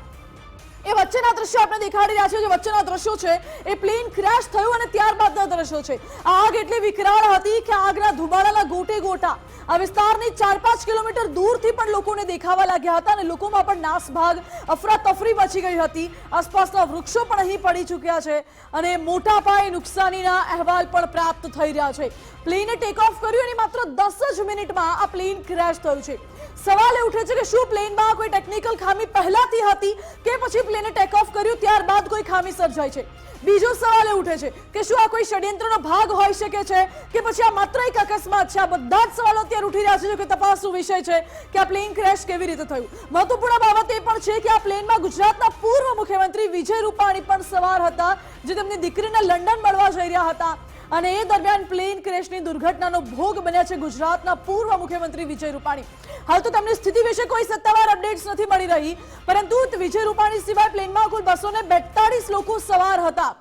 D: એ વચ્ચેના દ્રશ્યો આપણે દેખાડી રહ્યા છે. જે વચ્ચેના દ્રશ્યો છે એ પ્લેન ક્રેશ થયું અને ત્યારબાદના દ્રશ્યો છે. આગ એટલી વિકરાળ હતી કે આગના ધુમાડાના ગોટે ગોટા આ વિસ્તારની 4-5 કિલોમીટર દૂરથી પણ લોકોને દેખાવા લાગ્યા હતા અને લોકોમાં પણ નાસભાગ, અફરાતફરી મચી ગઈ હતી. આસપાસના વૃક્ષો પણ અહીં પડી ચૂક્યા છે અને મોટા પાયે નુકસાનીના અહેવાલ પણ પ્રાપ્ત થઈ રહ્યા છે. પ્લેને ટેક ઓફ કર્યું અને માત્ર 10 જ મિનિટમાં આ પ્લેન ક્રેશ થયું છે. સવાલ એ ઉઠે છે કે શું પ્લેનમાં કોઈ ટેકનિકલ ખામી પહેલાથી હતી કે પછી પ્લેને ટેક ઓફ કર્યું ત્યારબાદ કોઈ ખામી સર્જાઈ છે? બીજો સવાલ એ ઉઠે છે કે શું આ કોઈ ષડયંત્રનો ભાગ હોઈ શકે છે કે પછી આ માત્ર એક અકસ્માત છે? આ બધા જ સવાલો અત્યારે ઉઠી રહ્યા છે, જો કે તપાસનો વિષય છે કે આ પ્લેન ક્રેશ કેવી રીતે થયું. મહત્વપૂર્ણ બાબત એ પણ છે કે આ પ્લેનમાં ગુજરાતના પૂર્વ મુખ્યમંત્રી વિજય રૂપાણી પણ સવાર હતા, જે તેમની દીકરીને લંડન મળવા જઈ રહ્યા હતા અને એ દરમિયાન પ્લેન ક્રેશની દુર્ઘટનાનો ભોગ બન્યા છે ગુજરાતના પૂર્વ મુખ્યમંત્રી વિજય રૂપાણી. હાલ તો તેમની સ્થિતિ વિશે કોઈ સત્તાવાર અપડેટ્સ નથી મળી રહી, પરંતુ વિજય રૂપાણી સિવાય પ્લેનમાં કુલ 242 લોકો સવાર હતા.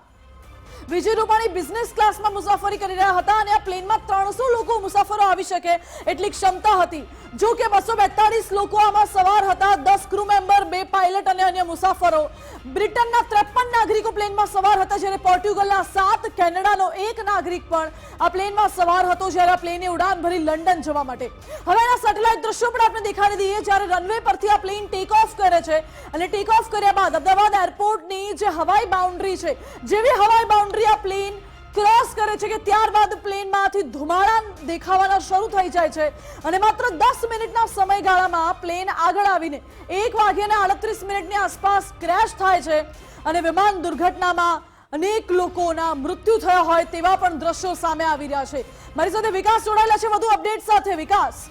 D: વિજય રૂપાણી બિઝનેસ ક્લાસમાં મુસાફરી કરી રહ્યા હતા અને આ પ્લેનમાં 300 લોકો મુસાફરો આવી શકે એટલી ક્ષમતા હતી. જો કે 242 લોકો આમાં સવાર હતા, 10 ક્રૂ મેમ્બર, 2 પાયલટ અને અન્ય મુસાફરો. બ્રિટનના 53 નાગરિકો પ્લેનમાં સવાર હતા, જ્યારે પોર્ટુગલના 7, કેનેડાનો 1 નાગરિક પણ આ પ્લેનમાં સવાર હતો, જ્યારે આ પ્લેને ઉડાન ભરી લંડન જવા માટે. હવે એના સેટેલાઇટ દ્રશ્યો પણ આપણે દેખાડી દઈએ. જ્યારે રનવે પરથી આ પ્લેન ટેક ઓફ કરે છે અને ટેક ઓફ કર્યા બાદ અમદાવાદ એરપોર્ટની જે હવાઈ બાઉન્ડ્રી છે, જેવી હવાઈ બાઉન્ડ્રી આ પ્લેન ક્રોસ કરે છે કે ત્યારબાદ પ્લેનમાંથી ધુમાડા દેખાવાના શરૂ થઈ જાય છે અને માત્ર 10 મિનિટના સમયગાળામાં પ્લેન આગળ આવીને 1:38 આસપાસ ક્રેશ થાય છે અને વિમાન દુર્ઘટનામાં અનેક લોકોના મૃત્યુ થયા હોય તેવા પણ દ્રશ્યો સામે આવી રહ્યા છે. મારી સાથે વિકાસ જોડાયેલા છે વધુ અપડેટ સાથે. વિકાસ.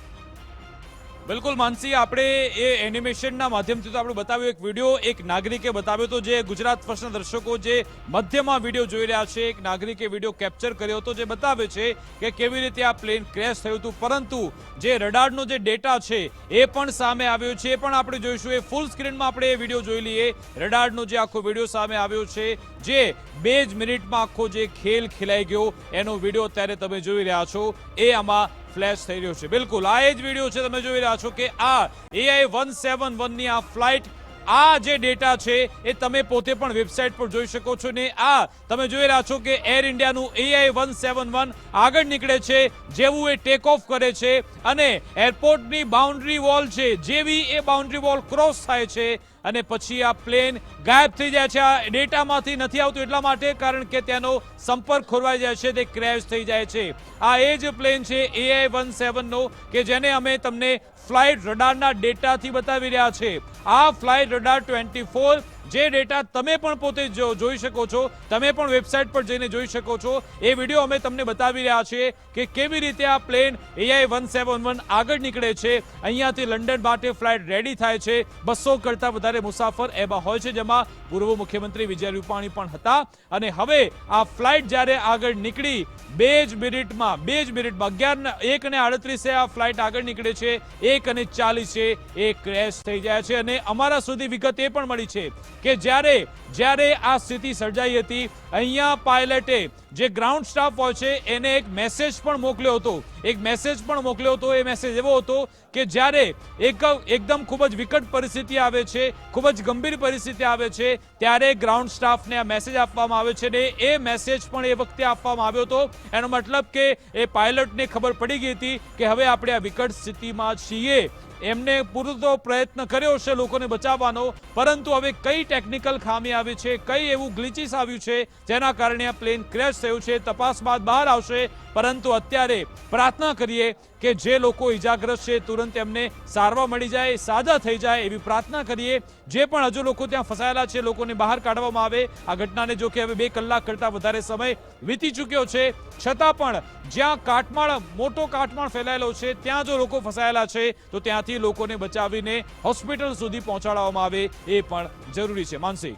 B: બિલકુલ માનસી, આપણે એ એનિમેશનના માધ્યમથી તો આપણે બતાવ્યો એક વિડીયો, એક નાગરિકે બતાવ્યો તો જે ગુજરાત ફર્સ્ટના દર્શકો જે મધ્યમાં વિડીયો જોઈ રહ્યા છે, એક નાગરિકે વિડીયો કેપ્ચર કર્યો હતો જે બતાવે છે કે કેવી રીતે આ પ્લેન ક્રેશ થયું હતું. પરંતુ જે રડારનો જે ડેટા છે એ પણ સામે આવ્યો છે, એ પણ આપણે જોઈશું. એ ફૂલ સ્ક્રીનમાં આપણે એ વિડીયો જોઈ લઈએ. રડારનો જે આખો વિડીયો સામે આવ્યો છે, જે 2 જ મિનિટમાં આખો જે ખેલ ખેલાઈ ગયો એનો વિડીયો અત્યારે તમે જોઈ રહ્યા છો, એ આમાં ફ્લેશ થઈ રહ્યો છે. બિલકુલ આ એ જ વિડીયો છે, તમે જોઈ રહ્યા છો કે આ AI-171 ની આ ફ્લાઇટ આ જે ડેટા છે એ તમે પોતે પણ વેબસાઇટ પર જોઈ શકો છો ને આ તમે જોઈ રહ્યા છો કે એર ઇન્ડિયાનું AI-171 આગળ નીકળે છે જેવું એ ટેક ઓફ કરે છે અને એરપોર્ટની બાઉન્ડ્રી વોલ છે જેવી એ બાઉન્ડ્રી વોલ ક્રોસ થાય છે અને પછી આ પ્લેન ગાયબ થઈ જાય છે. આ ડેટામાંથી નથી આવતું એટલા માટે કારણ કે તેનો સંપર્ક ખોરવાઈ જાય છે, તે ક્રેશ થઈ જાય છે. આ એ જ પ્લેન છે AI-171 નો કે જેને અમે તમને ફ્લાઇટ રડારના ડેટાથી બતાવી રહ્યા છે. આ ફ્લાઇટ રડાર 24 જે ડેટા તમે પણ પોતે જોઈ શકો છો, તમે પણ વેબસાઇટ પર જઈને જોઈ શકો છો. એ વિડીયો અમે તમને બતાવી રહ્યા છીએ કે કેવી રીતે આ પ્લેન AI-171 આગળ નીકળે છે. અહીંયાથી લંડન માટે ફ્લાઇટ રેડી થાય છે. 200 કરતાં વધારે મુસાફર એમાં હોય છે, જેમાં પૂર્વ મુખ્યમંત્રી વિજય રૂપાણી પણ હતા. અને હવે આ ફ્લાઇટ જ્યારે આગળ નીકળી 2 જ મિનિટમાં 1:38 આ ફ્લાઇટ આગળ નીકળે છે. 1:40 એ ક્રેશ થઈ જાય છે. અને અમારા સુધી વિગત એ પણ મળી છે કે જ્યારે આ સ્થિતિ સર્જાઈ હતી, અહીંયા પાયલટે જે ગ્રાઉન્ડ સ્ટાફ હોય છે એને એક મેસેજ પણ મોકલ્યો હતો. એ મેસેજ એવો હતો કે જ્યારે એકદમ ખૂબ જ વિકટ પરિસ્થિતિ આવે છે, ખૂબ જ ગંભીર પરિસ્થિતિ આવે છે, ત્યારે ગ્રાઉન્ડ સ્ટાફને આ મેસેજ આપવામાં આવે છે. ને એ મેસેજ પણ એ વખતે આપવામાં આવ્યો હતો. એનો મતલબ કે એ પાયલટને ખબર પડી ગઈ હતી કે હવે આપણે આ વિકટ સ્થિતિમાં છીએ. એમને પૂરતો પ્રયત્ન કર્યો છે લોકોને બચાવવાનો, પરંતુ હવે કઈ ટેકનિકલ ખામી આવી છે, કઈ એવું ગ્લિચિસ આવ્યું છે જેના કારણે આ પ્લેન ક્રેશ થયું છે, તપાસ બાદ બહાર આવશે. પરંતુ અત્યારે પ્રાર્થના કરીએ કે જે લોકો ઇજાગ્રસ્ત છે તુરંત એમને સારવાર મળી જાય, સાજા થઈ જાય એવી પ્રાર્થના કરીએ. જે પણ હજુ લોકો ત્યાં ફસાયેલા છે લોકોને બહાર કાઢવામાં આવે. આ ઘટનાને જો કે હવે 2 કલાક કરતાં વધારે સમય વીતી ચૂક્યો છે, છતાં પણ જ્યાં મોટો કાટમાળ ફેલાયેલો છે ત્યાં જો લોકો ફસાયેલા છે તો ત્યાંથી લોકોને બચાવીને હોસ્પિટલ સુધી પહોંચાડવામાં આવે એ પણ જરૂરી છે. માનસી,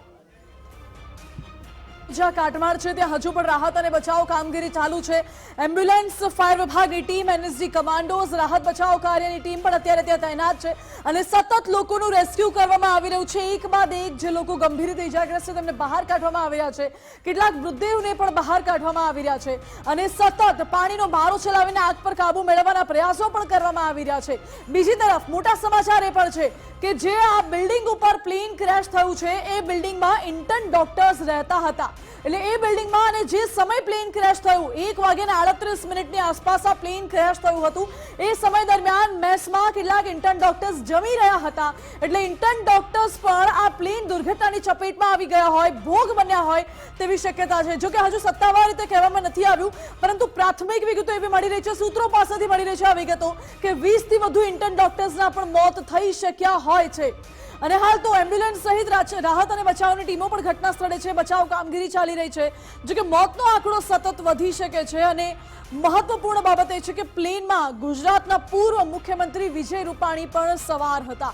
D: જ્યાં કાટમાળ છે ત્યાં હજુ પણ રાહત અને બચાવ કામગીરી ચાલુ છે. એમ્બ્યુલન્સ, ફાયર વિભાગની ટીમ, NSG કમાન્ડોઝ, રાહત બચાવ કાર્યની ટીમ પણ અત્યારે ત્યાં તૈનાત છે અને સતત લોકોનું રેસ્ક્યુ કરવામાં આવી રહ્યું છે. એક બાદ એક જે લોકો ગંભીર રીતે ઇજાગ્રસ્ત છે તેમને બહાર કાઢવામાં આવી રહ્યા છે. કેટલાક મૃતદેહોને પણ બહાર કાઢવામાં આવી રહ્યા છે અને સતત પાણીનો મારો ચલાવીને આગ પર કાબુ મેળવવાના પ્રયાસો પણ કરવામાં આવી રહ્યા છે. બીજી તરફ મોટા સમાચાર એ પણ છે કે જે આ બિલ્ડિંગ ઉપર પ્લેન ક્રેશ થયું છે એ બિલ્ડિંગમાં ઇન્ટર્ન ડોક્ટર્સ રહેતા હતા. એટલે એ બિલ્ડિંગમાં અને જે સમય પ્લેન ક્રેશ થયું 1:38 આસપાસ આ પ્લેન ક્રેશ થયું હતું. એ સમય દરમિયાન મેસમાં કેટલાક ઇન્ટર્ન ડોક્ટર્સ જમી રહ્યા હતા. એટલે ઇન્ટર્ન ડોક્ટર્સ પણ આ પ્લેન દુર્ઘટનાની ચપેટમાં આવી ગયા હોય, ભોગ બન્યા હોય તેવી શક્યતા છે. જો કે હજુ સત્તાવાર રીતે કહેવામાં નથી આવ્યું, પરંતુ પ્રાથમિક વિગતો એવી મળી રહી છે, સૂત્રો પાસેથી મળી રહી છે આ વિગતો કે 20 થી વધુ ઇન્ટર્ન ડોક્ટર્સના પણ મોત થઈ શક્યા હોય છે. અને હાલ તો એમ્બ્યુલન્સ સહિત રાહત અને બચાવની ટીમો પણ ઘટના સ્થળે છે. બચાવ કામગીરી ચાલી રહી છે. જો કે મોતનો આંકડો સતત વધી શકે છે અને મહત્વપૂર્ણ બાબત એ છે કે પ્લેનમાં ગુજરાતના પૂર્વ મુખ્યમંત્રી વિજય રૂપાણી પણ સવાર હતા.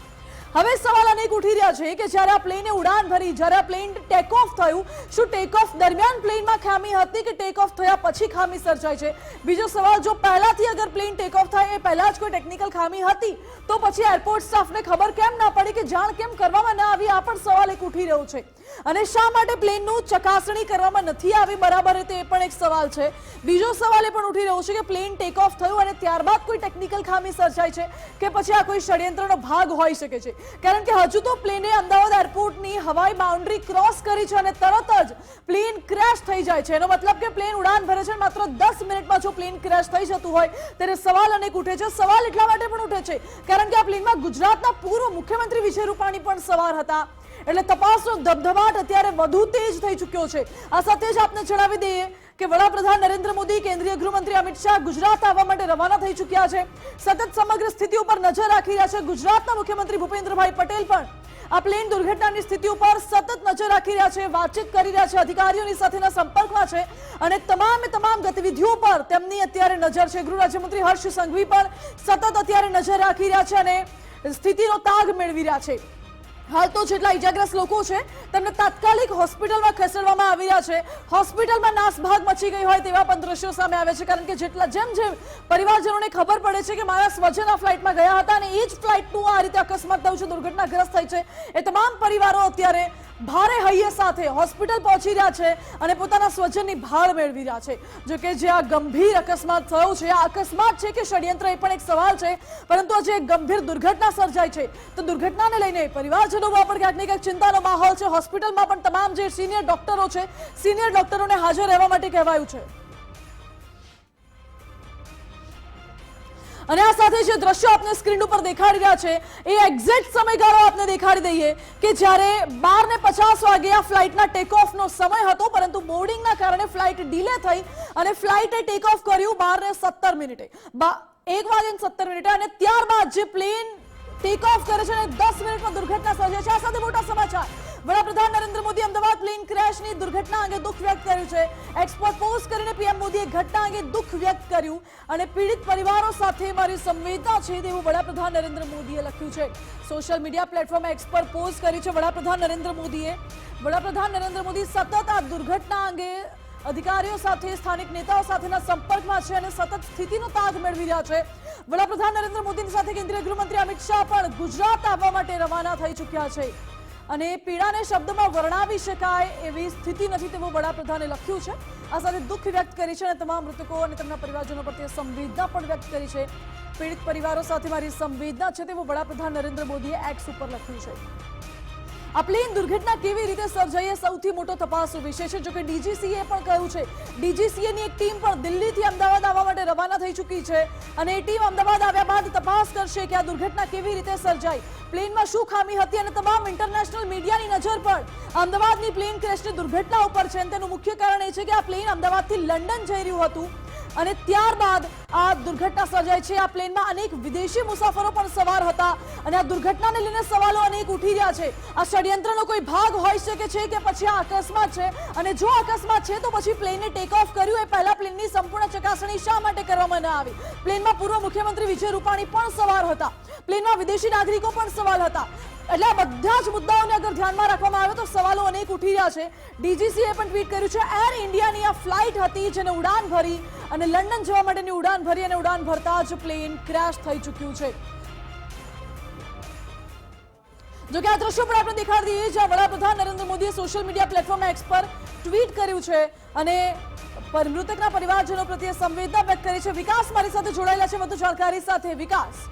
D: હવે સવાલ અનેક ઉઠી રહ્યા છે કે જ્યારે આ પ્લેને ઉડાન ભરી, જ્યારે આ પ્લેન ટેક ઓફ થયું, શું ટેક ઓફ દરમિયાન પ્લેનમાં ખામી હતી કે ટેક ઓફ થયા પછી ખામી સર્જાય છે? બીજો સવાલ, જો પહેલાથી અગર પ્લેન ટેક ઓફ થાય એ પહેલા જ કોઈ ટેકનિકલ ખામી હતી તો પછી એરપોર્ટ સ્ટાફને ખબર કેમ ના પડી કે જાણ કેમ કરવામાં ના આવી? આ પણ સવાલ એક ઉઠી રહ્યો છે. અને શા માટે પ્લેનનું ચકાસણી કરવામાં નથી આવી બરાબર રીતે એ પણ એક સવાલ છે. બીજો સવાલ એ પણ ઉઠી રહ્યો છે કે પ્લેન ટેક ઓફ થયું અને ત્યારબાદ કોઈ ટેકનિકલ ખામી સર્જાય છે કે પછી આ કોઈ ષડયંત્રનો ભાગ હોઈ શકે છે? કારણ કે હજુ તો પ્લેને અમદાવાદ એરપોર્ટની હવાઈ બાઉન્ડ્રી ક્રોસ કરી છે અને તરત જ પ્લેન ક્રેશ થઈ જાય છે. એનો મતલબ કે પ્લેન ઉડાન ભરે છે, માત્ર 10 મિનિટમાં જો પ્લેન ક્રેશ થઈ જતું હોય ત્યારે સવાલ અનેક ઉઠે છે. સવાલ એટલા માટે પણ ઉઠે છે કારણ કે આ પ્લેનમાં ગુજરાતના પૂર્વ મુખ્યમંત્રી વિજય રૂપાણી પણ સવાર હતા. એટલે તપાસનો ધબધબાટ અત્યારે વધુ તેજ થઈ ચૂક્યો છે. આ સાથે જ આપને જણાવી દઈએ કે વડાપ્રધાન નરેન્દ્ર મોદી, કેન્દ્રીય ગૃહમંત્રી અમિત શાહ ગુજરાત આવવા માટે રવાના થઈ ચૂક્યા છે. સતત સમગ્ર સ્થિતિ ઉપર નજર રાખી રહ્યા છે. ગુજરાતના મુખ્યમંત્રી ભૂપેન્દ્રભાઈ પટેલ પણ આ પ્લેન દુર્ઘટનાની સ્થિતિ ઉપર સતત નજર રાખી રહ્યા છે, વાતચીત કરી રહ્યા છે, અધિકારીઓની સાથેના સંપર્કમાં છે અને તમામ ગતિવિધિઓ પર તેમની અત્યારે નજર છે. ગૃહ રાજ્યમંત્રી હર્ષ સંઘવી પણ સતત અત્યારે નજર રાખી રહ્યા છે અને સ્થિતિનો તાગ મેળવી રહ્યા છે. હાલ તો જેટલા ઇજાગ્રસ્ત લોકો છે તેમને તાત્કાલિક હોસ્પિટલમાં ખસેડવામાં આવી રહ્યા છે. હોસ્પિટલમાં નાસભાગ મચી ગઈ હોય તેવા પણ દ્રશ્યો સામે આવે છે કારણ કે જેમ પરિવારજનોને ખબર પડે છે કે મારા સ્વજન આ ફ્લાઇટમાં ગયા હતા અને એ જ ફ્લાઇટનું આ રીતે અકસ્માત થયું છે, દુર્ઘટનાગ્રસ્ત થઈ છે, એ તમામ પરિવારો અત્યારે ભારે હૈયે સાથે હોસ્પિટલ પહોંચી રહ્યા છે અને પોતાના સ્વજનની ભાળ મેળવી રહ્યા છે. જો કે જે આ ગંભીર અકસ્માત થયો છે, આ અકસ્માત છે કે ષડયંત્ર, એ પણ એક સવાલ છે. પરંતુ આજે એક ગંભીર દુર્ઘટના સર્જાઈ છે, તો દુર્ઘટનાને લઈને પરિવારજનોમાં પણ ક્યાંક ને ક્યાંક ચિંતાનો માહોલ છે. હોસ્પિટલમાં પણ તમામ જે સિનિયર ડોક્ટરો છે, સિનિયર ડોક્ટરોને હાજર રહેવા માટે કહેવાયું છે. અને આ સાથે જે દ્રશ્યો આપને સ્ક્રીન ઉપર દેખાડી રહ્યા છે, એ એક્ઝેક્ટ સમયગાળો આપને દેખાડી દઈએ કે જ્યારે 12:50 વાગે આ ફ્લાઇટના ટેક ઓફનો સમય હતો, પરંતુ બોર્ડિંગના કારણે ફ્લાઇટ ડીલે થઈ અને ફ્લાઇટે ટેક ઓફ કર્યું 12:17. 1:17 અને ત્યારબાદ જે પ્લેન ટેક ઓફ કરે છે અને 10 મિનિટમાં દુર્ઘટના સર્જાય છે. આ સાથે મોટા સમાચાર. વડાપ્રધાન નરેન્દ્ર મોદી અમદાવાદ પ્લેન ક્રેશની દુર્ઘટના અંગે દુઃખ વ્યક્ત કર્યું છે. એક્સપોર્ટ પોસ્ટ કરીને પીએમ મોદીએ ઘટના અંગે દુઃખ વ્યક્ત કર્યું અને પીડિત પરિવારો સાથે મારી સંવેદના છે તેવું વડાપ્રધાન નરેન્દ્ર મોદીએ લખ્યું છે. સોશિયલ મીડિયા પ્લેટફોર્મ એક્સ પર પોસ્ટ કરી છે વડાપ્રધાન નરેન્દ્ર મોદીએ. વડાપ્રધાન નરેન્દ્ર મોદી સતત આ દુર્ઘટના અંગે અધિકારીઓ સાથે, સ્થાનિક નેતાઓ સાથેના સંપર્કમાં છે અને સતત સ્થિતિનો તાગ મેળવી રહ્યા છે. વડાપ્રધાન નરેન્દ્ર મોદીની સાથે કેન્દ્રીય ગૃહમંત્રી અમિત શાહ પણ ગુજરાત આવવા માટે રવાના થઈ ચૂક્યા છે. અને પીડાને શબ્દમાં વર્ણવી શકાય એવી સ્થિતિ નથી તેવું વડાપ્રધાને લખ્યું છે. આ સાથે દુઃખ વ્યક્ત કરી છે અને તમામ મૃતકો અને તેમના પરિવારજનો પ્રત્યે સંવેદના પણ વ્યક્ત કરી છે. પીડિત પરિવારો સાથે મારી સંવેદના છે તેવું વડાપ્રધાન નરેન્દ્ર મોદીએ એક્સ ઉપર લખ્યું છે. આ પ્લેન દુર્ઘટના કેવી રીતે સર્જાઈ એ સૌથી મોટો તપાસનો વિષય છે. જોકે ડીજીસીએ પણ કહ્યું છે, ડીજીસીએની એક ટીમ પણ દિલ્હીથી અમદાવાદ આવવા માટે રવાના થઈ ચૂકી છે અને એ ટીમ અમદાવાદ આવ્યા બાદ તપાસ કરશે કે આ દુર્ઘટના કેવી રીતે સર્જાઈ, પ્લેનમાં શું ખામી હતી. અને તમામ ઇન્ટરનેશનલ મીડિયાની નજર પણ અમદાવાદની પ્લેન ક્રેશની દુર્ઘટના ઉપર છે. તેનું મુખ્ય કારણ એ છે કે આ પ્લેન અમદાવાદથી લંડન જઈ રહ્યું હતું અને ત્યારબાદ આ દુર્ઘટના સર્જાઈ છે. આ પ્લેનમાં અનેક વિદેશી મુસાફરો પણ સવાર હતા અને આ દુર્ઘટનાને લઈને સવાલો અનેક ઉઠી રહ્યા છે. આ ષડયંત્રનો કોઈ ભાગ હોઈ શકે છે કે પછી આ અકસ્માત છે, અને જો અકસ્માત છે તો પછી પ્લેનને ટેક ઓફ કર્યું એ પહેલા પ્લેનની સંપૂર્ણ ચકાસણી શા માટે કરવામાં ન આવી. પ્લેનમાં પૂર્વ મુખ્યમંત્રી વિજય રૂપાણી પણ સવાર હતા, પ્લેનમાં વિદેશી નાગરિકો પણ સવાલ હતા. એટલે આ બધા જ મુદ્દાઓને અગર ધ્યાનમાં રાખવામાં આવે તો સવાલો અનેક ઉઠી રહ્યા છે. ડીજીસીએ પણ ટ્વીટ કર્યું છે, એર ઇન્ડિયાની આ ફ્લાઇટ હતી જેને ઉડાન ભરી અને લંડન જવા માટેની ઉડાન ભરી અને ઉડાન ભરતા જ પ્લેન ક્રેશ થઈ ચૂક્યું છે. જો કે આ દ્રશ્યો પણ આપણે દેખાડી દઈએ જ્યાં વડાપ્રધાન નરેન્દ્ર મોદીએ સોશિયલ મીડિયા પ્લેટફોર્મ એક્સ પર ટ્વીટ કર્યું છે અને મૃતકના પરિવારજનો પ્રત્યે સંવેદના વ્યક્ત કરી છે. વિકાસ મારી સાથે જોડાયેલા છે વધુ જાણકારી સાથે. વિકાસ.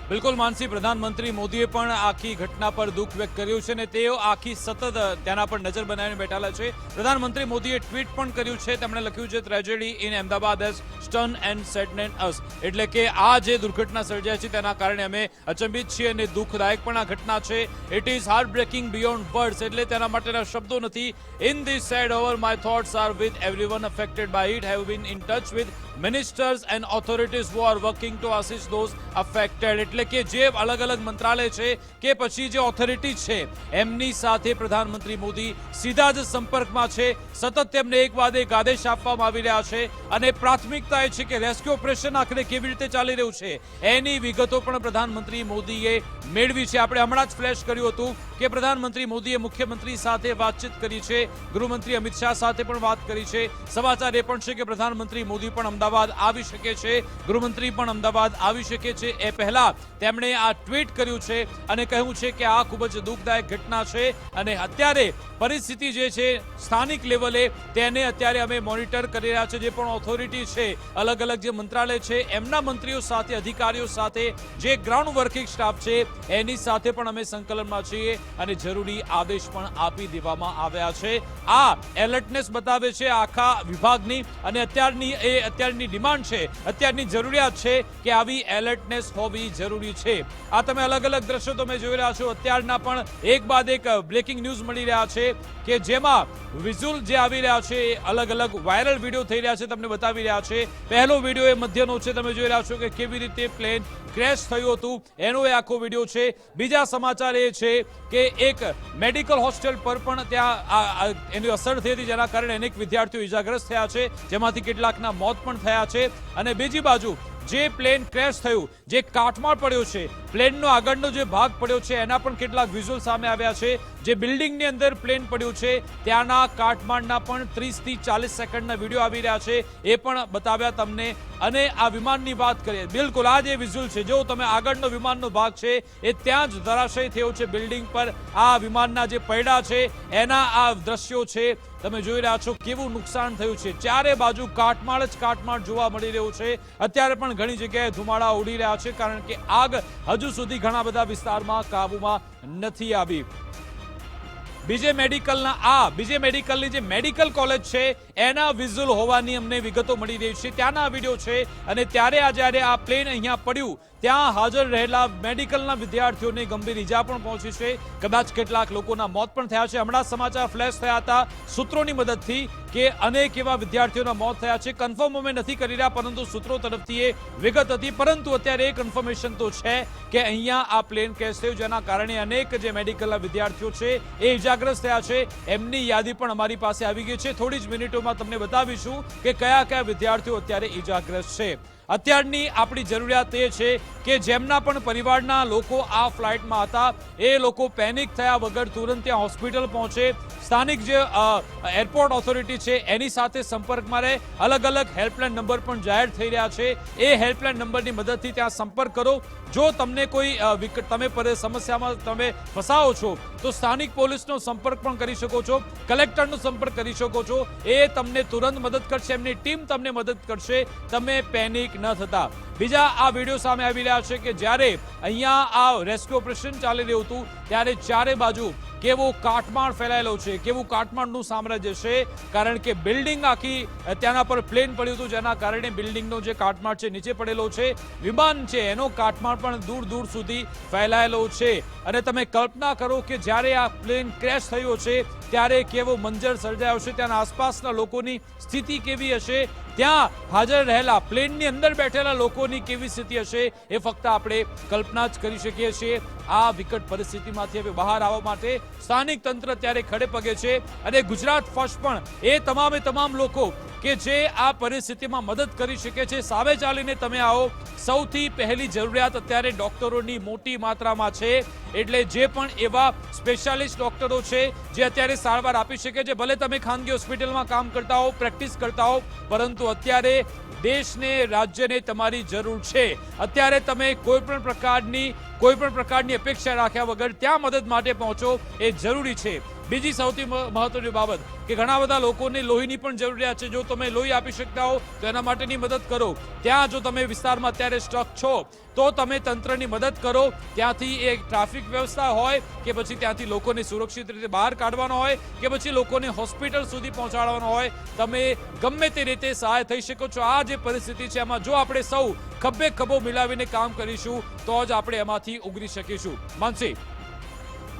B: બિલકુલ માનસી, પ્રધાનમંત્રી મોદીએ પણ આખી ઘટના પર દુઃખ વ્યક્ત કર્યું છે અને તેઓ આખી સતત તેના પર નજર બનાવીને બેઠેલા છે. પ્રધાનમંત્રી મોદીએ ટ્વીટ પણ કર્યું છે, તેમણે લખ્યું છે tragedy in Ahmedabad has stun and saddened us, એટલે કે આ જે દુર્ઘટના સર્જાઈ છે તેના કારણે અમે અચંબિત છીએ અને દુઃખદાયક પણ આ ઘટના છે. It is heart breaking beyond words, એટલે તેના માટેના શબ્દો નથી. In this sad hour my thoughts are with everyone affected by it, have been in touch with ministers and authorities who are working to assist those affected, એટલે કે જે અલગ અલગ મંત્રાલય છે કે પછી જે ઓથોરિટી છે એમની સાથે પ્રધાનમંત્રી મોદી સીધા જ સંપર્કમાં છે. સતત તેમને એક બાદ એક આદેશ આપવામાં આવી રહ્યા છે અને પ્રાથમિકતા એ છે કે રેસ્ક્યુ ઓપરેશન આખરે કેવી રીતે ચાલી રહ્યું છે એની વિગતો પણ પ્રધાનમંત્રી મોદીએ મેળવી છે. આપણે હમણાં જ ફ્લેશ કર્યું હતું કે પ્રધાનમંત્રી મોદીએ મુખ્યમંત્રી સાથે વાતચીત કરી છે, ગૃહમંત્રી અમિત શાહ સાથે પણ વાત કરી છે. સમાચાર એ પણ છે કે પ્રધાનમંત્રી મોદી પણ અમદાવાદ આવી શકે છે, ગૃહમંત્રી પણ અમદાવાદ આવી શકે છે. એ પહેલા તેમણે આ ટ્વીટ કર્યું છે અને કહ્યું છે કે આ ખૂબ જ દુઃખદાયક ઘટના છે અને અત્યારે પરિસ્થિતિ જે છે સ્થાનિક લેવલે તેને અત્યારે અમે મોનિટર કરી રહ્યા છે. જે પણ ઓથોરિટી છે, અલગ અલગ જે મંત્રાલય છે એમના મંત્રીઓ સાથે, અધિકારીઓ સાથે, જે ગ્રાઉન્ડ વર્કિંગ સ્ટાફ છે એની સાથે પણ અમે સંકલનમાં છીએ અને જરૂરી આદેશ પણ આપી દેવામાં આવ્યા છે. આ એલર્ટનેસ બતાવે છે આખા વિભાગની અને અત્યારની ડિમાન્ડ છે, અત્યારની જરૂરિયાત છે કે આવી એલર્ટનેસ હોવી જરૂરી છે. આ તમે અલગ અલગ દ્રશ્યો તમે જોઈ રહ્યા છો. અત્યારના પણ એક બાદ એક બ્રેકિંગ ન્યૂઝ મળી રહ્યા છે કે જેમાં વિઝ્યુઅલ જે આવી રહ્યા છે અલગ અલગ વાયરલ વિડીયો થઈ રહ્યા છે, તમને બતાવી રહ્યા છે. પહેલો વિડીયો એ મધ્યનો છે, તમે જોઈ રહ્યા છો કે કેવી રીતે પ્લેન ક્રેશ થયું હતું એનો એ આખો વિડીયો છે. બીજા સમાચાર એ છે કે એક મેડિકલ હોસ્ટેલ પર પણ ત્યાં એની અસર થઈ હતી જેના કારણે અનેક વિદ્યાર્થીઓ ઇજાગ્રસ્ત થયા છે, જેમાંથી કેટલાકના મોત પણ થયા છે. અને બીજી બાજુ જે પ્લેન ક્રેશ થયું, જે કાટમાળ પડ્યો છે, પ્લેનનો આગળનો જે ભાગ પડ્યો છે એના પણ કેટલાક વિઝ્યુઅલ સામે આવ્યા છે જે બિલ્ડિંગની અંદર પ્લેન પડ્યું છે ત્યાંના કાટમાળના પણ 30 થી 40 સેકન્ડના વિડીયો આવી રહ્યા છે, એ પણ બતાવ્યા તમને. અને આ વિમાનની વાત કરીએ, બિલકુલ આ જે વિઝ્યુઅલ છે, જો તમે આગળનો વિમાનનો ભાગ છે એ ત્યાં જ ધરાશય થયો છે બિલ્ડિંગ પર. આ વિમાનના જે પૈડા છે એના આ દ્રશ્યો છે, તમે જોઈ રહ્યા છો કેવું નુકસાન થયું છે. ચારે બાજુ કાટમાળ જ કાટમાળ જોવા મળી રહ્યું છે. અત્યારે પણ ઘણી જગ્યાએ ધુમાડા ઉડી રહ્યા છે, કારણ કે આગ હજુ સુધી ઘણા બધા વિસ્તારમાં કાબુમાં નથી આવી. બીજે મેડિકલની જે મેડિકલ કોલેજ છે એના વિઝ્યુઅલ હોવાની અમને વિગતો મળી રહી છે, ત્યાંના વિડીયો છે. અને ત્યારે જ્યારે આ પ્લેન અહીંયા પડ્યું ત્યાં હાજર રહેલા મેડિકલના વિદ્યાર્થીઓને ગંભીર ઈજા પણ પહોંચી છે. કદાચ કેટલાક લોકોના મોત પણ થયા છે. હમણાં સમાચાર ફ્લેશ થયા હતા સૂત્રોની મદદથી કે અનેક એવા વિદ્યાર્થીઓના મોત થયા છે. કન્ફર્મ અમે નથી કરી રહ્યા, પરંતુ સૂત્રો તરફથી એ વિગત હતી. પરંતુ અત્યારે એ કન્ફર્મેશન તો છે કે અહીંયા આ પ્લેન ક્રેશ થયું, જેના કારણે અનેક જે મેડિકલના વિદ્યાર્થીઓ છે એ ઈજાગ્રસ્ત થયા છે. એમની યાદી પણ અમારી પાસે આવી ગઈ છે. થોડી જ મિનિટોમાં તમને બતાવીશું કે કયા કયા વિદ્યાર્થીઓ અત્યારે ઈજાગ્રસ્ત છે. અત્યારની આપણી જરૂરિયાત એ છે કે જેમના પણ પરિવારના લોકો આ ફ્લાઇટમાં હતા એ લોકો પેનિક થયા વગર તુરંત ત્યાં હોસ્પિટલ પહોંચે. સ્થાનિક જે એરપોર્ટ ઓથોરિટી છે એની સાથે સંપર્કમાં રહે. અલગ અલગ હેલ્પલાઇન નંબર પણ જાહેર થઈ રહ્યા છે. એ હેલ્પલાઇન નંબરની મદદથી ત્યાં સંપર્ક કરો. જો તમને કોઈ સમસ્યામાં તમે ફસાઓ છો તો સ્થાનિક પોલીસનો સંપર્ક પણ કરી શકો છો, કલેક્ટરનો સંપર્ક કરી શકો છો. એ તમને તુરંત મદદ કરશે, એમની ટીમ તમને મદદ કરશે. તમે પેનિક ન થતા. બીજા આ વિડીયો સામે આવી રહ્યા છે કે જ્યારે અહીંયા આ રેસ્ક્યુ ઓપરેશન ચાલી રહ્યું હતું ત્યારે ચારે બાજુ કેવો કાટમાળ ફેલાયેલો છે, કેવું કાટમાળનું સામ્રાજ્ય છે. કારણ કે બિલ્ડિંગ આખી ત્યાંના પર પ્લેન પડ્યું હતું, જેના કારણે બિલ્ડિંગનો જે કાટમાળ છે નીચે પડેલો છે. વિમાન છે એનો કાટમાળ પણ દૂર દૂર સુધી ફેલાયેલો છે. અને તમે કલ્પના કરો કે જ્યારે આ પ્લેન ક્રેશ થયો છે ત્યારે કેવો મંજર સર્જાયો છે, ત્યાંના આસપાસના લોકોની સ્થિતિ કેવી હશે, ત્યાં હાજર રહેલા પ્લેનની અંદર બેઠેલા લોકોની કેવી સ્થિતિ હશે, એ ફક્ત આપણે કલ્પના જ કરી શકીએ છીએ. આ વિકટ પરિસ્થિતિમાંથી હવે બહાર આવવા માટે સ્થાનિક તંત્ર ત્યારે ખડે પગે છે. અને ગુજરાત ફર્સ્ટ પણ એ તમામ લોકો કે જે આ પરિસ્થિતિમાં મદદ કરી શકે છે, સામે ચાલીને તમે આવો. સૌથી પહેલી જરૂરિયાત અત્યારે ડોક્ટરોની મોટી માત્રામાં છે. એટલે જે પણ એવા સ્પેશિયાલિસ્ટ ડોક્ટરો છે જે અત્યારે સારવાર આપી શકે છે, ભલે તમે ખાનગી હોસ્પિટલમાં કામ કરતા હો, પ્રેક્ટિસ કરતા હો, પરંતુ અત્યારે દેશને, રાજ્યને તમારી જરૂર છે. અત્યારે તમે કોઈ પણ પ્રકારની અપેક્ષા રાખ્યા વગર ત્યાં મદદ માટે પહોંચો, એ જરૂરી છે. બીજી સૌથી મહત્વની બાબત કે ઘણા બધા લોકોને લોહીની પણ જરૂરિયાત છે. જો તમે લોહી આપી શકતા હો તો એના માટેની મદદ કરો. ત્યાં જો તમે વિસ્તારમાં અત્યારે સ્ટક છો તો તમે તંત્રની મદદ કરો. ત્યાંથી એક ટ્રાફિક વ્યવસ્થા હોય કે પછી ત્યાંથી લોકોને સુરક્ષિત રીતે બહાર કાઢવાનો હોય કે પછી લોકોને હોસ્પિટલ સુધી પહોંચાડવાનો હોય, તમે ગમે તે રીતે સહાય થઈ શકો છો. આ જે પરિસ્થિતિ છે એમાં જો આપણે સૌ ખભે ખભો મિલાવીને કામ કરીશું તો જ આપણે એમાંથી ઉગરી શકીશું. માનસી.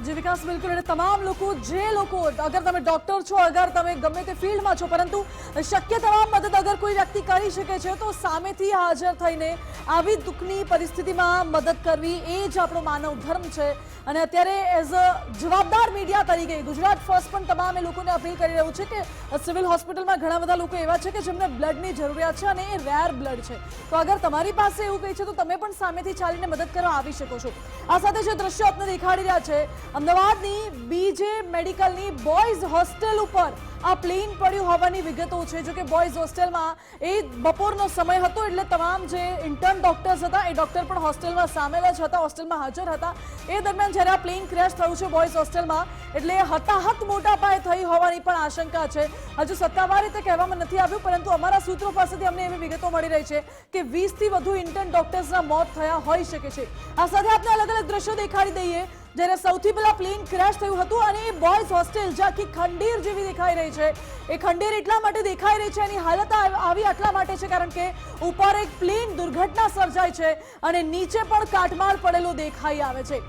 D: જે વિકાસ, બિલકુલ. અને તમામ લોકો, જે લોકો, અગર તમે ડોક્ટર છો, અગર તમે ગમે તે ફિલ્ડમાં છો, પરંતુ શક્ય તમામ મદદ અગર કોઈ વ્યક્તિ કરી શકે છે તો સામેથી હાજર થઈને આવી દુઃખની પરિસ્થિતિમાં મદદ કરવી એ જ આપણો માનવ ધર્મ છે. અને અત્યારે એઝ અ જવાબદાર મીડિયા તરીકે ગુજરાત ફર્સ્ટ પણ તમામ લોકોને અપીલ કરી રહ્યું છે કે સિવિલ હોસ્પિટલમાં ઘણા બધા લોકો એવા છે કે જેમને બ્લડની જરૂરિયાત છે અને એ રેર બ્લડ છે. તો અગર તમારી પાસે એવું કંઈ છે તો તમે પણ સામેથી ચાલીને મદદ કરવા આવી શકો છો. આ સાથે જે દ્રશ્યો આપને દેખાડી રહ્યા છે, અમદાવાદની બીજે મેડિકલની બોયઝ હોસ્ટેલ ઉપર આ પ્લેન પડ્યું હોવાની વિગતો છે. જો કે બોયઝ હોસ્ટેલમાં એ બપોરનો સમય હતો, એટલે તમામ જે ઇન્ટર્ન ડોક્ટર્સ હતા એ ડોક્ટર પણ હોસ્ટેલમાં સામેલ જ હતા, હોસ્ટેલમાં હાજર હતા. એ દરમિયાન જ્યારે આ પ્લેન ક્રેશ થયું છે બોયઝ હોસ્ટેલમાં, એટલે હતાહત મોટા પાયે થઈ હોવાની પણ આશંકા છે. હજુ સત્તાવાર રીતે કહેવામાં નથી આવ્યું, પરંતુ અમારા સૂત્રો પાસેથી અમને એવી વિગતો મળી રહી છે કે 20થી વધુ ઇન્ટર્ન ડોક્ટર્સના મોત થયા હોઈ શકે છે. આ સાથે આપણે અલગ અલગ દ્રશ્યો દેખાડી દઈએ. જ્યારે સૌથી પહેલા પ્લેન ક્રેશ થયું હતું અને એ બોયઝ હોસ્ટેલ જે આખી ખંડેર જેવી દેખાઈ રહી છે, એ ખંડેર એટલા માટે દેખાઈ રહી છે, એની હાલત આવી એટલા માટે છે કારણ કે ઉપર એક પ્લેન દુર્ઘટના સર્જાય છે અને નીચે પણ કાટમાળ પડેલું દેખાઈ આવે છે.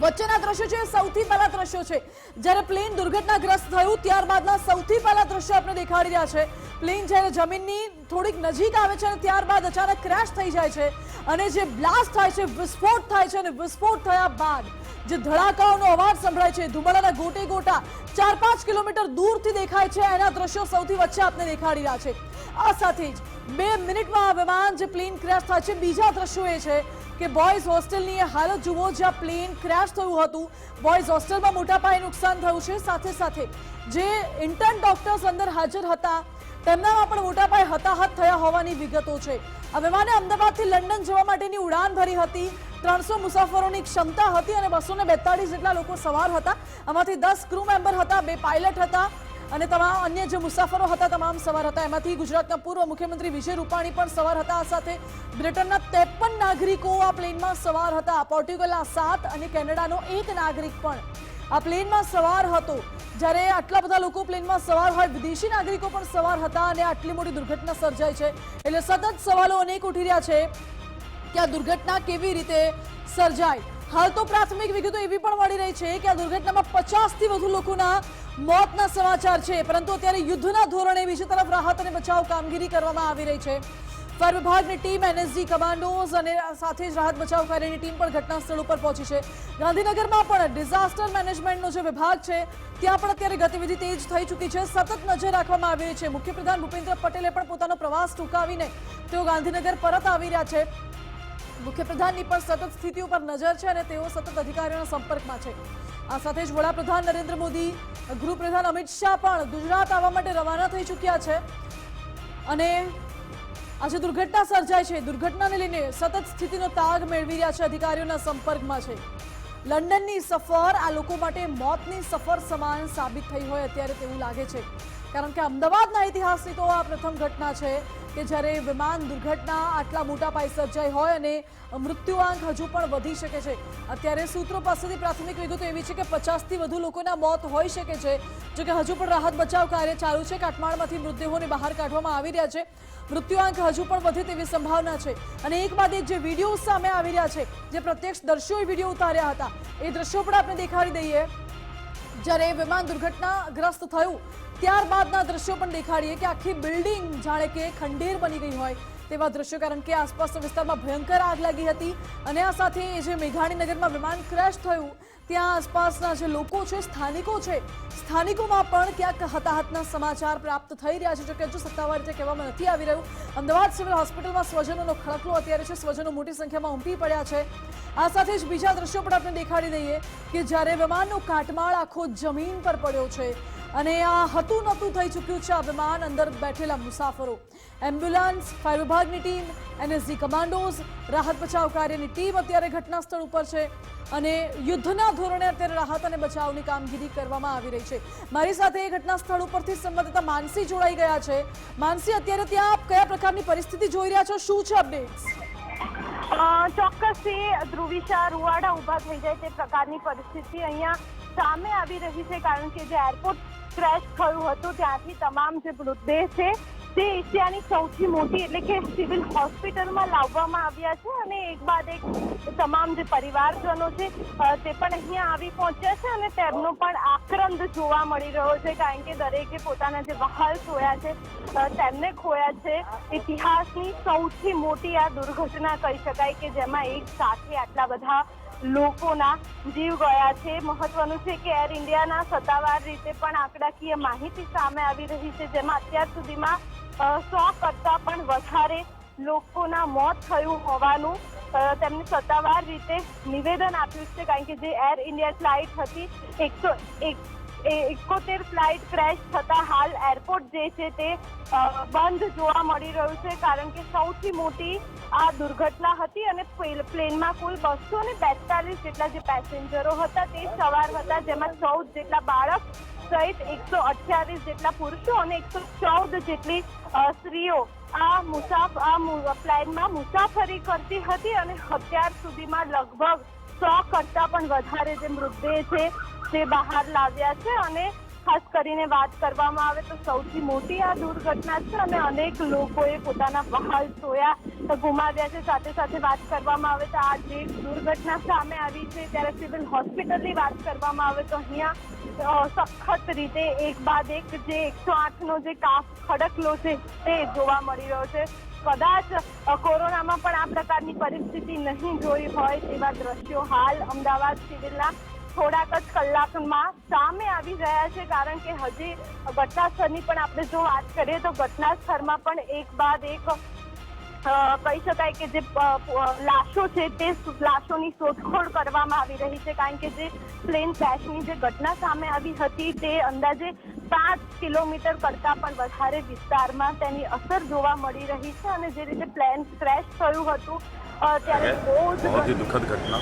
D: વચ્ચેના દ્રશ્યો છે, સૌથી પહેલા દ્રશ્યો છે જ્યારે પ્લેન દુર્ઘટનાગ્રસ્ત થયું ત્યારબાદના સૌથી પહેલા દ્રશ્યો આપણે દેખાડી રહ્યા છે. પ્લેન જ્યારે જમીનની થોડીક નજીક આવે છે અને ત્યારબાદ અચાનક ક્રેશ થઈ જાય છે અને જે બ્લાસ્ટ થાય છે, વિસ્ફોટ થાય છે, અને વિસ્ફોટ થયા બાદ જે ધડાકાઓનો અવાજ સંભળાય છે, ધુમાડાના ગોટે ગોટા 4-5 કિલોમીટર દૂરથી દેખાય છે. એના દ્રશ્યો સૌથી વચ્ચે આપને દેખાડી રહ્યા છે. આ સાથે જ 2 મિનિટમાં આ વિમાન જે પ્લેન ક્રેશ થાય છે, બીજા દ્રશ્યો એ છે કે બોયઝ હોસ્ટેલની એ હાલત જુઓ, જ્યાં પ્લેન ક્રેશ થયું હતું. બોયઝ હોસ્ટેલમાં મોટા પાયે નુકસાન થયું છે. સાથે સાથે જે ઇન્ટર્ન ડોક્ટર્સ અંદર હાજર હતા તેમનામાં પણ મોટા પાયે હતાહત થયા હોવાની વિગતો છે. આ વિમાને અમદાવાદથી લંડન જવા માટેની ઉડાન ભરી હતી. 300 મુસાફરોની ક્ષમતા હતી અને 242 જેટલા લોકો સવાર હતા. આમાંથી 10 ક્રૂ મેમ્બર હતા, 2 પાયલટ હતા અને તમામ અન્ય જે મુસાફરો હતા તમામ સવાર હતા. એમાંથી ગુજરાતના પૂર્વ મુખ્યમંત્રી વિજય રૂપાણી પણ સવાર હતા. આ સાથે બ્રિટનના 53 નાગરિકો આ પ્લેનમાં સવાર હતા. પોર્ટુગલના 7 અને કેનેડાનો 1 નાગરિક પણ આ પ્લેનમાં સવાર હતો. જ્યારે આટલા બધા લોકો પ્લેનમાં સવાર હોય, વિદેશી નાગરિકો પણ સવાર હતા અને આટલી મોટી દુર્ઘટના સર્જાઈ છે. એટલે સતત સવાલો અનેક ઉઠી રહ્યા છે કે આ દુર્ઘટના કેવી રીતે સર્જાઈ. હાલ તો પ્રાથમિક વિગતો એવી પણ મળી રહી છે કે આ દુર્ઘટનામાં 50થી વધુ લોકોના મોતના સમાચાર છે. પરંતુ અત્યારે યુદ્ધના ધોરણે બીજી તરફ રાહત અને બચાવ કામગીરી કરવામાં આવી રહી છે. ફાયર વિભાગની ટીમ, એનએસજી કમાન્ડોઝ અને સાથે જ રાહત બચાવ કાર્યની ટીમ પણ ઘટના સ્થળ ઉપર પહોંચી છે. ગાંધીનગરમાં પણ ડિઝાસ્ટર મેનેજમેન્ટનો જે વિભાગ છે ત્યાં પણ અત્યારે ગતિવિધિ તેજ થઈ ચૂકી છે. સતત નજર રાખવામાં આવી રહી છે. મુખ્યપ્રધાન ભૂપેન્દ્ર પટેલે પણ પોતાનો પ્રવાસ ટૂંકાવીને તેઓ ગાંધીનગર પરત આવી રહ્યા છે. મુખ્યપ્રધાનની પણ સતત સ્થિતિ ઉપર નજર છે અને તેઓ સતત અધિકારીઓના સંપર્કમાં છે. આ સાથે જ વડાપ્રધાન નરેન્દ્ર મોદી, ગૃહપ્રધાન અમિત શાહ પણ ગુજરાત આવવા માટે રવાના થઈ ચૂક્યા છે અને આજે દુર્ઘટના સર્જાઈ છે. દુર્ઘટનાને લઈને સતત સ્થિતિનો તાગ મેળવી રહ્યા છે, અધિકારીઓના સંપર્કમાં છે. લંડનની સફર આ લોકો માટે મોતની સફર સમાન સાબિત થઈ હોય અત્યારે તેવું લાગે છે. કારણ કે અમદાવાદના ઇતિહાસની તો આ પ્રથમ ઘટના છે કે જ્યારે વિમાન દુર્ઘટના આટલા મોટા પાયે સર્જાઈ હોય અને મૃત્યુઆંક હજુ પણ વધી શકે છે. અત્યારે સૂત્રો પાસેથી પ્રાથમિક વિગતો એવી છે કે 50થી વધુ લોકોના મોત હોઈ શકે છે. જો કે હજુ પણ રાહત બચાવ કાર્ય ચાલુ છે. કાટમાળમાંથી મૃતદેહોને બહાર કાઢવામાં આવી રહ્યા છે. મૃત્યુઆંક હજુ પણ વધે તેવી સંભાવના છે. અને એક બાદ એક જે વિડીયો સામે આવી રહ્યા છે, જે પ્રત્યક્ષ દર્શીઓએ વિડીયો ઉતાર્યા હતા, એ દ્રશ્યો પણ આપણે દેખાડી દઈએ. જ્યારે વિમાન દુર્ઘટનાગ્રસ્ત થયું ત્યારબાદના દ્રશ્યો પણ દેખાડીએ કે આખી બિલ્ડિંગ જાણે કે ખંડેર બની ગઈ હોય તેવા દ્રશ્યો. કારણ કે આસપાસના વિસ્તારમાં ભયંકર આગ લાગી હતી અને આ સાથે જે મેઘાણીનગરમાં વિમાન ક્રેશ થયું ત્યાં આસપાસના જે લોકો છે, સ્થાનિકો છે, સ્થાનિકોમાં પણ ક્યાંક હતાહતના સમાચાર પ્રાપ્ત થઈ રહ્યા છે. જોકે હજુ સત્તાવાર રીતે કહેવામાં નથી આવી રહ્યું. અમદાવાદ સિવિલ હોસ્પિટલમાં સ્વજનોનો ખડકલો અત્યારે છે. સ્વજનો મોટી સંખ્યામાં ઉમટી પડ્યા છે. આ સાથે જ બીજા દ્રશ્યો પણ આપણે દેખાડી દઈએ કે જ્યારે વિમાનનો કાટમાળ આખો જમીન પર પડ્યો છે અને આ હતું નહોતું થઈ ચૂક્યું છે આ વિમાન. અંદર બેઠેલા મુસાફરો, એમ્બ્યુલન્સ, ફાયર વિભાગની ટીમ, એનએસજી કમાન્ડોઝ, રાહત બચાવ કાર્યની ટીમ અત્યારે ઘટના સ્થળ ઉપર છે અને યુદ્ધના ધોરણે અત્યારે રાહત અને બચાવની કામગીરી કરવામાં આવી રહી છે. મારી સાથે ઘટના સ્થળ ઉપરથી સંવાદદાતા માનસી જોડાઈ ગયા છે. માનસી, અત્યારે ત્યાં આપ કયા પ્રકારની પરિસ્થિતિ જોઈ રહ્યા છો? શું છે અપડેટ્સ?
F: ચોક્કસથી ધ્રુવિશા, રૂવાડા ઊભા થઈ જાય તે પ્રકારની પરિસ્થિતિ અહીંયા સામે આવી રહી છે. કારણ કે જે એરપોર્ટ ક્રેશ થયું હતું ત્યાંથી તમામ જે મૃતદેહ છે તે એશિયાની સૌથી મોટી એટલે કે સિવિલ હોસ્પિટલમાં લાવવામાં આવ્યા છે અને એક બાદ એક તમામ જે પરિવારજનો છે તે પણ અહીંયા આવી પહોંચ્યા છે અને તેમનો પણ આક્રંદ જોવા મળી રહ્યો છે. કારણ કે દરેકે પોતાના જે વહાલ ખોયા છે તેમને ખોયા છે. ઇતિહાસની સૌથી મોટી આ દુર્ઘટના કહી શકાય કે જેમાં એક સાથે આટલા બધા લોકોના જીવ ગયા છે. મહત્વનું છે કે એર ઇન્ડિયાના સત્તાવાર રીતે પણ આંકડાકીય માહિતી સામે આવી રહી છે, જેમાં અત્યાર સુધીમાં 100 કરતાં પણ વધારે લોકોના મોત થયું હોવાનું તેમણે સત્તાવાર રીતે નિવેદન આપ્યું છે. કારણ કે જે એર ઇન્ડિયા ફ્લાઇટ હતી 71 ફ્લાઇટ ક્રેશ થતા હાલ એરપોર્ટ જે છે તે બંધ જોવા મળી રહ્યું છે. કારણ કે સૌથી મોટી આ દુર્ઘટના હતી અને પ્લેનમાં કુલ 242 જેટલા જે પેસેન્જરો હતા તે સવાર હતા, જેમાં 14 જેટલા બાળક સહિત 128 જેટલા પુરુષો અને 114 જેટલી સ્ત્રીઓ આ પ્લેનમાં મુસાફરી કરતી હતી. અને અત્યાર સુધીમાં લગભગ 100 કરતાં પણ વધારે જે મૃતદેહ છે તે બહાર લાવ્યા છે. અને ખાસ કરીને વાત કરવામાં આવે તો સૌથી મોટી આ દુર્ઘટના છે અને અનેક લોકોએ પોતાના વહાલ સોયા ગુમાવ્યા છે. સાથે સાથે વાત કરવામાં આવે તો આ જે દુર્ઘટના સામે આવી છે ત્યારે સિવિલ હોસ્પિટલની વાત કરવામાં આવે તો અહીંયા સખત રીતે એક બાદ એક જે 108નો જે કાફ ખડકલો છે તે જોવા મળી રહ્યો છે. કદાચ કોરોનામાં પણ આ પ્રકારની પરિસ્થિતિ નહીં જોઈ હોય તેવા દ્રશ્યો હાલ અમદાવાદ સિવિલના થોડાક જ કલાકમાં સામે આવી રહ્યા છે. કારણ કે હજી ઘટના સ્થળની પણ આપણે જો વાત કરીએ તો ઘટના સ્થળમાં પણ એક બાદ એક કહી શકાય કે જે લાશો છે તે લાશોની શોધખોળ કરવામાં આવી રહી છે, કારણ કે જે પ્લેન ક્રેશની જે ઘટના સામે આવી હતી તે અંદાજે 5 કિલોમીટર કરતાં પણ વધારે વિસ્તારમાં તેની અસર જોવા મળી રહી છે અને જે રીતે પ્લેન ક્રેશ થયું હતું ત્યારે
G: बहुत ही दुखद घटना।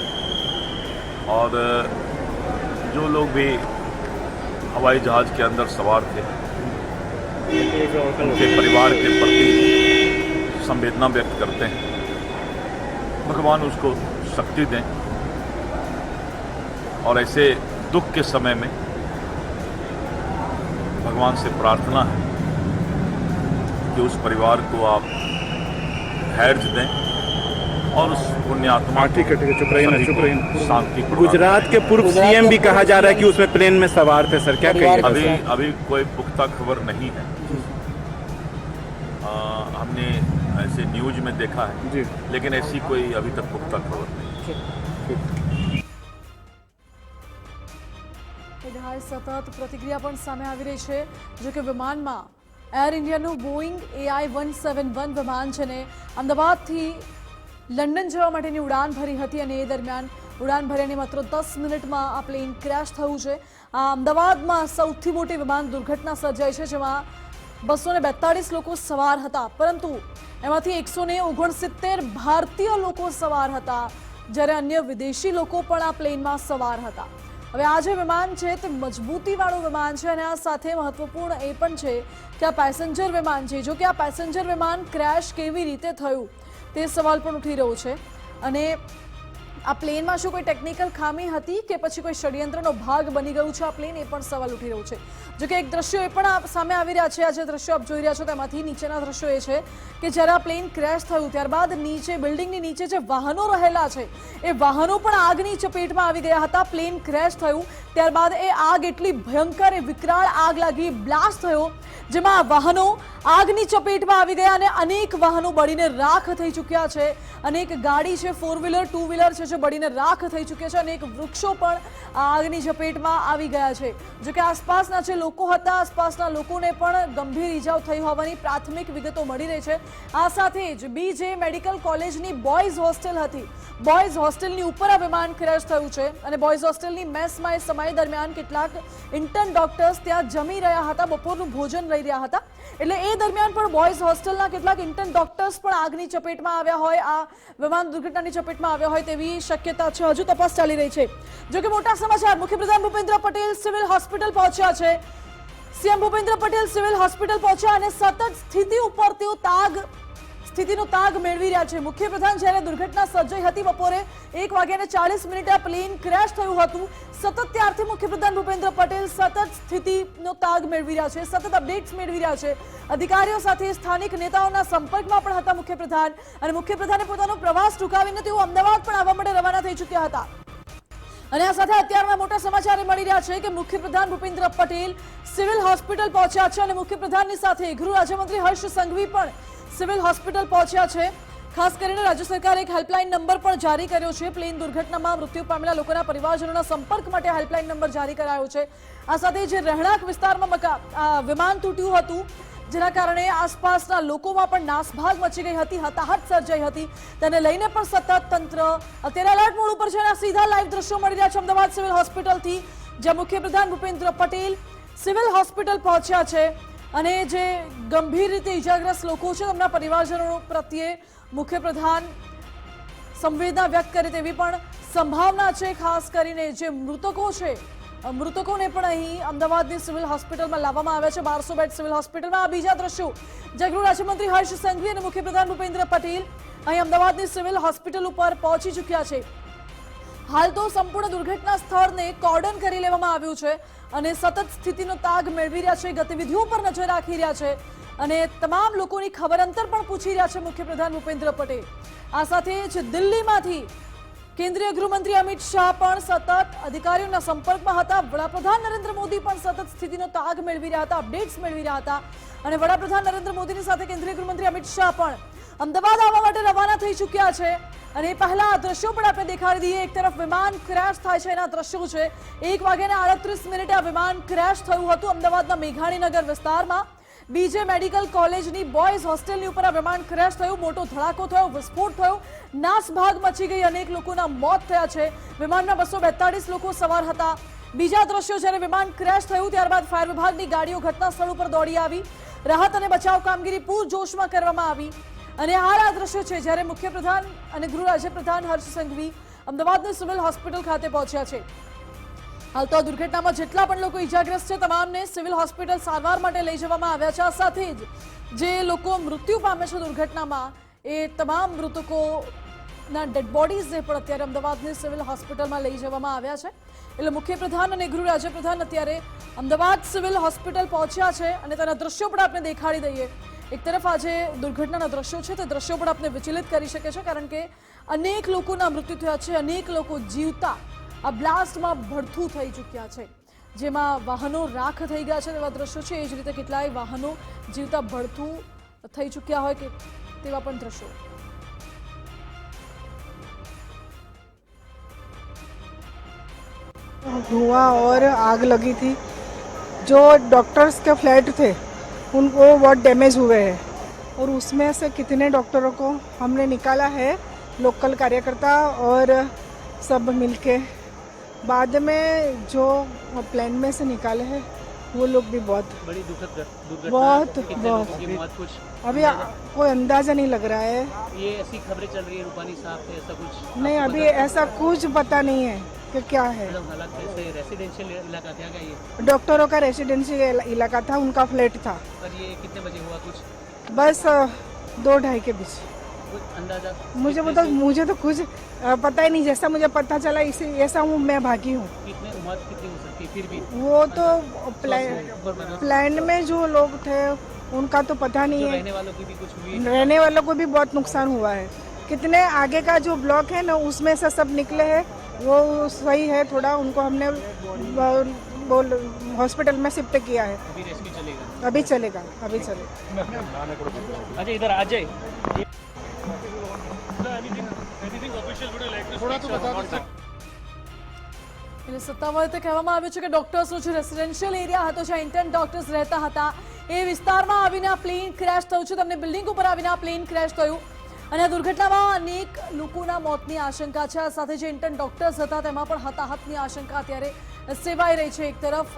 G: और जो लोग भी हवाई जहाज के अंदर सवार थे उनके परिवार के प्रति संवेदना व्यक्त करते हैं। भगवान उसको शक्ति दें और ऐसे दुख के समय में भगवान से प्रार्थना है कि उस परिवार को आप धैर्य दें और उस पुण्यात्मा
H: ठीक है चुप रहिए
G: शांति।
H: गुजरात के पूर्व सीएम भी कहा जा रहा है कि उसमें प्लेन में सवार थे सर, क्या कहिए?
G: अभी कोई पुख्ता खबर नहीं है। हमने ऐसे न्यूज में देखा है
H: जी,
G: लेकिन ऐसी कोई अभी तक पुख्ता खबर नहीं।
D: સતત પ્રતિક્રિયા પણ સામે આવી રહી છે। જો કે વિમાનમાં એર ઇન્ડિયાનું બોઈંગ AI-171 વિમાન છે ને અમદાવાદથી લંડન જવા માટેની ઉડાન ભરી હતી અને એ દરમિયાન ઉડાન ભર્યાની માત્ર 10 મિનિટમાં આ પ્લેન ક્રેશ થયું છે। આ અમદાવાદમાં સૌથી મોટી વિમાન દુર્ઘટના સર્જાઈ છે, જેમાં 242 લોકો સવાર હતા, પરંતુ એમાંથી 169 ભારતીય લોકો સવાર હતા, જ્યારે અન્ય વિદેશી લોકો પણ આ પ્લેનમાં સવાર હતા। હવે આ જે વિમાન છે તે મજબૂતીવાળું વિમાન છે અને આ સાથે મહત્વપૂર્ણ એ પણ છે કે આ પેસેન્જર વિમાન છે। જો કે આ પેસેન્જર વિમાન ક્રેશ કેવી રીતે થયું તે સવાલ પણ ઉઠી રહ્યો છે અને આ પ્લેનમાં શું કોઈ ટેકનિકલ ખામી હતી કે પછી કોઈ ષડયંત્રનો ભાગ બની ગયું છે આ પ્લેન, એ પણ સવાલ ઉઠી રહ્યો છે। જો કે એક દ્રશ્યો એ પણ સામે આવી રહ્યા છે। આ જે દ્રશ્યો આપ જોઈ રહ્યા છો તેમાંથી નીચેના દ્રશ્યો એ છે કે જ્યારે આ પ્લેન ક્રેશ થયું ત્યારબાદ નીચે બિલ્ડિંગની નીચે જે વાહનો રહેલા છે એ વાહનો પણ આગની ચપેટમાં આવી ગયા હતા। પ્લેન ક્રેશ થયું ત્યારબાદ એ આગ એટલી ભયંકર, એ વિકરાળ આગ લાગી, બ્લાસ્ટ થયો, જેમાં આ વાહનો આગની ચપેટમાં આવી ગયા અને અનેક વાહનો બળીને રાખ થઈ ચૂક્યા છે। અનેક ગાડી છે, 4 વ્હીલર 2 વ્હીલર છે જે બળીને રાખ થઈ ચૂક્યા છે, અનેક વૃક્ષો પણ આગની ચપેટમાં આવી ગયા છે। જો કે આસપાસના જે લોકો હતા, આસપાસના લોકોને પણ ગંભીર ઈજાઓ થઈ હોવાની પ્રાથમિક વિગતો મળી રહી છે। આ સાથે જ BJ મેડિકલ કોલેજની બોયઝ હોસ્ટેલ હતી, બોયઝ હોસ્ટેલની ઉપર આ વિમાન ક્રેશ થયું છે અને બોયઝ હોસ્ટેલની મેસમાં એ સમય દરમિયાન કેટલાક ઇન્ટર્ન ડોક્ટર્સ ત્યાં જમી રહ્યા હતા, બપોરનું ભોજન લઈ રહ્યા હતા, એટલે એ દરમિયાન પણ બોયઝ હોસ્ટેલના કેટલાક ઇન્ટર્ન ડોક્ટર્સ પણ આગની ચપેટમાં આવ્યા હોય, આ વિમાન દુર્ઘટનાની ચપેટમાં આવ્યા હોય તેવી શક્યતા છે। હજુ તપાસ ચાલી રહી છે। જો કે મોટા સમાચાર, મુખ્યપ્રધાન ભૂપેન્દ્ર પટેલ સિવિલ હોસ્પિટલ પહોંચ્યા છે। CM Bhupendra Patel civil hospital પહોંચ્યા અને સતત સ્થિતિ ઉપર તેઓ સ્થિતિનો તાગ મેળવી રહ્યા છે। મુખ્યપ્રધાન જ્યારે દુર્ઘટના સર્જાઈ હતી બપોરે 1:40 આ પ્લેન ક્રેશ થયું હતું, સતત ત્યારથી મુખ્યપ્રધાન ભૂપેન્દ્ર પટેલ સતત સ્થિતિનો તાગ મેળવી રહ્યા છે, સતત અપડેટ્સ મેળવી રહ્યા છે। અધિકારીઓ સાથે સ્થાનિક નેતાઓના સંપર્કમાં પણ હતા મુખ્યપ્રધાન અને મુખ્યપ્રધાને પોતાનો પ્રવાસ ટૂંકાવીને તેઓ અમદાવાદ પણ આવવા માટે રવાના થઈ ચૂક્યા હતા। અને આ સાથે અત્યારના મોટા સમાચાર મળી રહ્યા છે કે મુખ્યપ્રધાન ભૂપેન્દ્ર પટેલ સિવિલ હોસ્પિટલ પહોંચ્યા છે અને મુખ્યપ્રધાનની સાથે ગૃહ રાજ્યમંત્રી હર્ષ સંઘવી પણ સિવિલ હોસ્પિટલ પહોંચ્યા છે। ખાસ કરીને રાજ્ય સરકારે એક હેલ્પલાઇન નંબર પણ જારી કર્યો છે। પ્લેન દુર્ઘટનામાં મૃત્યુ પામેલા લોકોના પરિવારજનોના સંપર્ક માટે હેલ્પલાઇન નંબર જારી કરાયો છે। આ સાથે જે રહેણાંક વિસ્તારમાં વિમાન તૂટ્યું હતું જેના કારણે આસપાસના લોકોમાં પણ નાસભાગ મચી ગઈ હતી, હતાહત સર્જાઈ હતી, તેને લઈને પણ સતત તંત્ર અત્યારે એલર્ટ મોડ ઉપર છે અને સીધા લાઈવ દ્રશ્યો મળી રહ્યા છે અમદાવાદ સિવિલ હોસ્પિટલથી, જ્યાં મુખ્યપ્રધાન ભૂપેન્દ્ર પટેલ સિવિલ હોસ્પિટલ પહોંચ્યા છે અને જે ગંભીર રીતે ઇજાગ્રસ્ત લોકો છે તેમના પરિવારજનો પ્રત્યે મુખ્યપ્રધાન સંવેદના વ્યક્ત કરે તેવી પણ સંભાવના છે। ખાસ કરીને જે મૃતકો છે, મૃતકોને પણ અહીં અમદાવાદની સિવિલ હોસ્પિટલમાં લાવવામાં આવ્યા છે, 1200 બેડ સિવિલ હોસ્પિટલમાં। આ બીજા દ્રશ્યો, જ્યાં ગૃહ રાજ્યમંત્રી હર્ષ સંઘવી અને મુખ્યપ્રધાન ભૂપેન્દ્ર પટેલ અહીં અમદાવાદની સિવિલ હોસ્પિટલ ઉપર પહોંચી ચૂક્યા છે। હાલ તો સંપૂર્ણ દુર્ઘટના સ્થળને કોર્ડન કરી લેવામાં આવ્યું છે અને સતત સ્થિતિનો તાગ મેળવી રહ્યા છે, ગતિવિધિઓ પર નજર રાખી રહ્યા છે અને તમામ લોકોની ખબર અંતર પણ પૂછી રહ્યા છે મુખ્યપ્રધાન ભૂપેન્દ્ર પટેલ। આ સાથે જ દિલ્હીમાંથી કેન્દ્રીય ગૃહમંત્રી અમિત શાહ પણ સતત અધિકારીઓના સંપર્કમાં હતા। વડાપ્રધાન નરેન્દ્ર મોદી પણ સતત સ્થિતિનો તાગ મેળવી રહ્યા હતા, અપડેટ્સ મેળવી રહ્યા હતા અને વડાપ્રધાન નરેન્દ્ર મોદીની સાથે કેન્દ્રીય ગૃહમંત્રી અમિત શાહ પણ અમદાવાદ આવવા માટે રવાના થઈ ચૂક્યા છે। અને પહેલા આ દ્રશ્યો પણ આપણે દેખાડી દઈએ। એક તરફ વિમાન ક્રેશ થાય છે, એના દ્રશ્યો છે। 1:38 આ વિમાન ક્રેશ થયું હતું અમદાવાદના મેઘાણીનગર વિસ્તારમાં। બીજે મેડિકલ કોલેજની બોયઝ હોસ્ટેલની ઉપર આ વિમાન ક્રેશ થયું, મોટો ધડાકો થયો, વિસ્ફોટ થયો, નાસભાગ મચી ગઈ, અનેક લોકોના મોત થયા છે. વિમાનમાં 242 લોકો સવાર હતા. બીજા દ્રશ્યો, જ્યારે વિમાન ક્રેશ થયું ત્યારબાદ ફાયર વિભાગની ગાડીઓ ઘટના સ્થળ ઉપર દોડી આવી, રાહત અને બચાવ કામગીરી પૂરજોશમાં કરવામાં આવી. અને હાલ આ દ્રશ્યો છે જ્યારે મુખ્યપ્રધાન અને ગૃહ રાજ્યપ્રધાન હર્ષ સંઘવી અમદાવાદની સિવિલ હોસ્પિટલ ખાતે પહોંચ્યા છે. હાલ તો આ દુર્ઘટનામાં જેટલા પણ લોકો ઈજાગ્રસ્ત છે તમામને સિવિલ હોસ્પિટલ સારવાર માટે લઈ જવામાં આવ્યા છે. આ સાથે જ જે લોકો મૃત્યુ પામે છે દુર્ઘટનામાં એ તમામ મૃતકોના ડેડ બોડીઝ પણ અત્યારે અમદાવાદની સિવિલ હોસ્પિટલમાં લઈ જવામાં આવ્યા છે. એટલે મુખ્યપ્રધાન અને ગૃહ રાજ્યપ્રધાન અત્યારે અમદાવાદ સિવિલ હોસ્પિટલ પહોંચ્યા છે અને તેના દ્રશ્યો પણ આપણે દેખાડી દઈએ. એક તરફ આજે દુર્ઘટનાના દ્રશ્યો છે તે દ્રશ્યો પણ આપણે વિચલિત કરી શકે છે, કારણ કે અનેક લોકોના મૃત્યુ થયા છે, અનેક લોકો જીવતા આ બ્લાસ્ટમાં ભડથું થઈ ચૂક્યા છે, જેમાં વાહનો રાખ થઈ ગયા છે તેવા દ્રશ્યો છે. એ જ રીતે કેટલાય વાહનો જીવતા ભડથું થઈ ચૂક્યા હોય કે તેવા પણ દ્રશ્યો.
I: धुआं और आग लगी थी. जो डॉक्टर्स के फ्लैट थे उनको बहुत डैमेज हुए हैं और उसमें से कितने डॉक्टरों को हमने निकाला है, लोकल कार्यकर्ता और सब मिलके. बाद में जो प्लेन में से निकाले हैं वो लोग भी बहुत
J: बड़ी दुखद दुर्घटना,
I: बहुत
J: कितने लोगों की मौत कुछ
I: अभी कोई अंदाजा नहीं लग रहा है.
J: ये ऐसी खबरें चल रही है रूपानी साहब थे, ऐसा कुछ
I: नहीं, अभी ऐसा कुछ पता नहीं है कि क्या है.
J: मतलब हालात कैसे, रेसिडेंशियल इलाका था क्या ये?
I: डॉक्टरों का रेसिडेंशियल इलाका था, उनका फ्लैट था.
J: और ये कितने बजे हुआ कुछ
I: बस 2-2:30 के बीच.
J: कुछ अंदाजा?
I: मुझे तो कुछ पता ही नहीं. जैसा मुझे पता चला इसे ऐसा हूँ, मैं भागी हूँ.
J: कितने मौत कितनी हो सकती है? फिर भी
I: वो तो प्लान में जो लोग थे उनका तो पता नहीं है.
J: रहने वालों की भी कुछ हुई?
I: रहने वालों को भी बहुत नुकसान हुआ है. कितने आगे का जो ब्लॉक है ना उसमें से सब निकले हैं, वो सही है. थोड़ा उनको हमने हॉस्पिटल में शिफ्ट किया है.
J: अभी रेस्क्यू चलेगा?
I: अभी चलेगा, अभी चलेगा.
J: अच्छा इधर आ जाए.
D: એટલે સત્તાવાર રીતે કહેવામાં આવ્યું છે કે ડોક્ટર્સનો જે રેસિડેન્શિયલ એરિયા હતો જ્યાં ઇન્ટર્ન ડોક્ટર્સ રહેતા હતા એ વિસ્તારમાં આવીને આ પ્લેન ક્રેશ થયું છે. તમને બિલ્ડિંગ ઉપર આવીને આ પ્લેન ક્રેશ થયું અને આ દુર્ઘટનામાં અનેક લોકોના મોતની આશંકા છે. આ સાથે જે ઇન્ટર્ન ડોક્ટર્સ હતા તેમાં પણ હતાહતની આશંકા અત્યારે સેવાઈ રહી છે. એક તરફ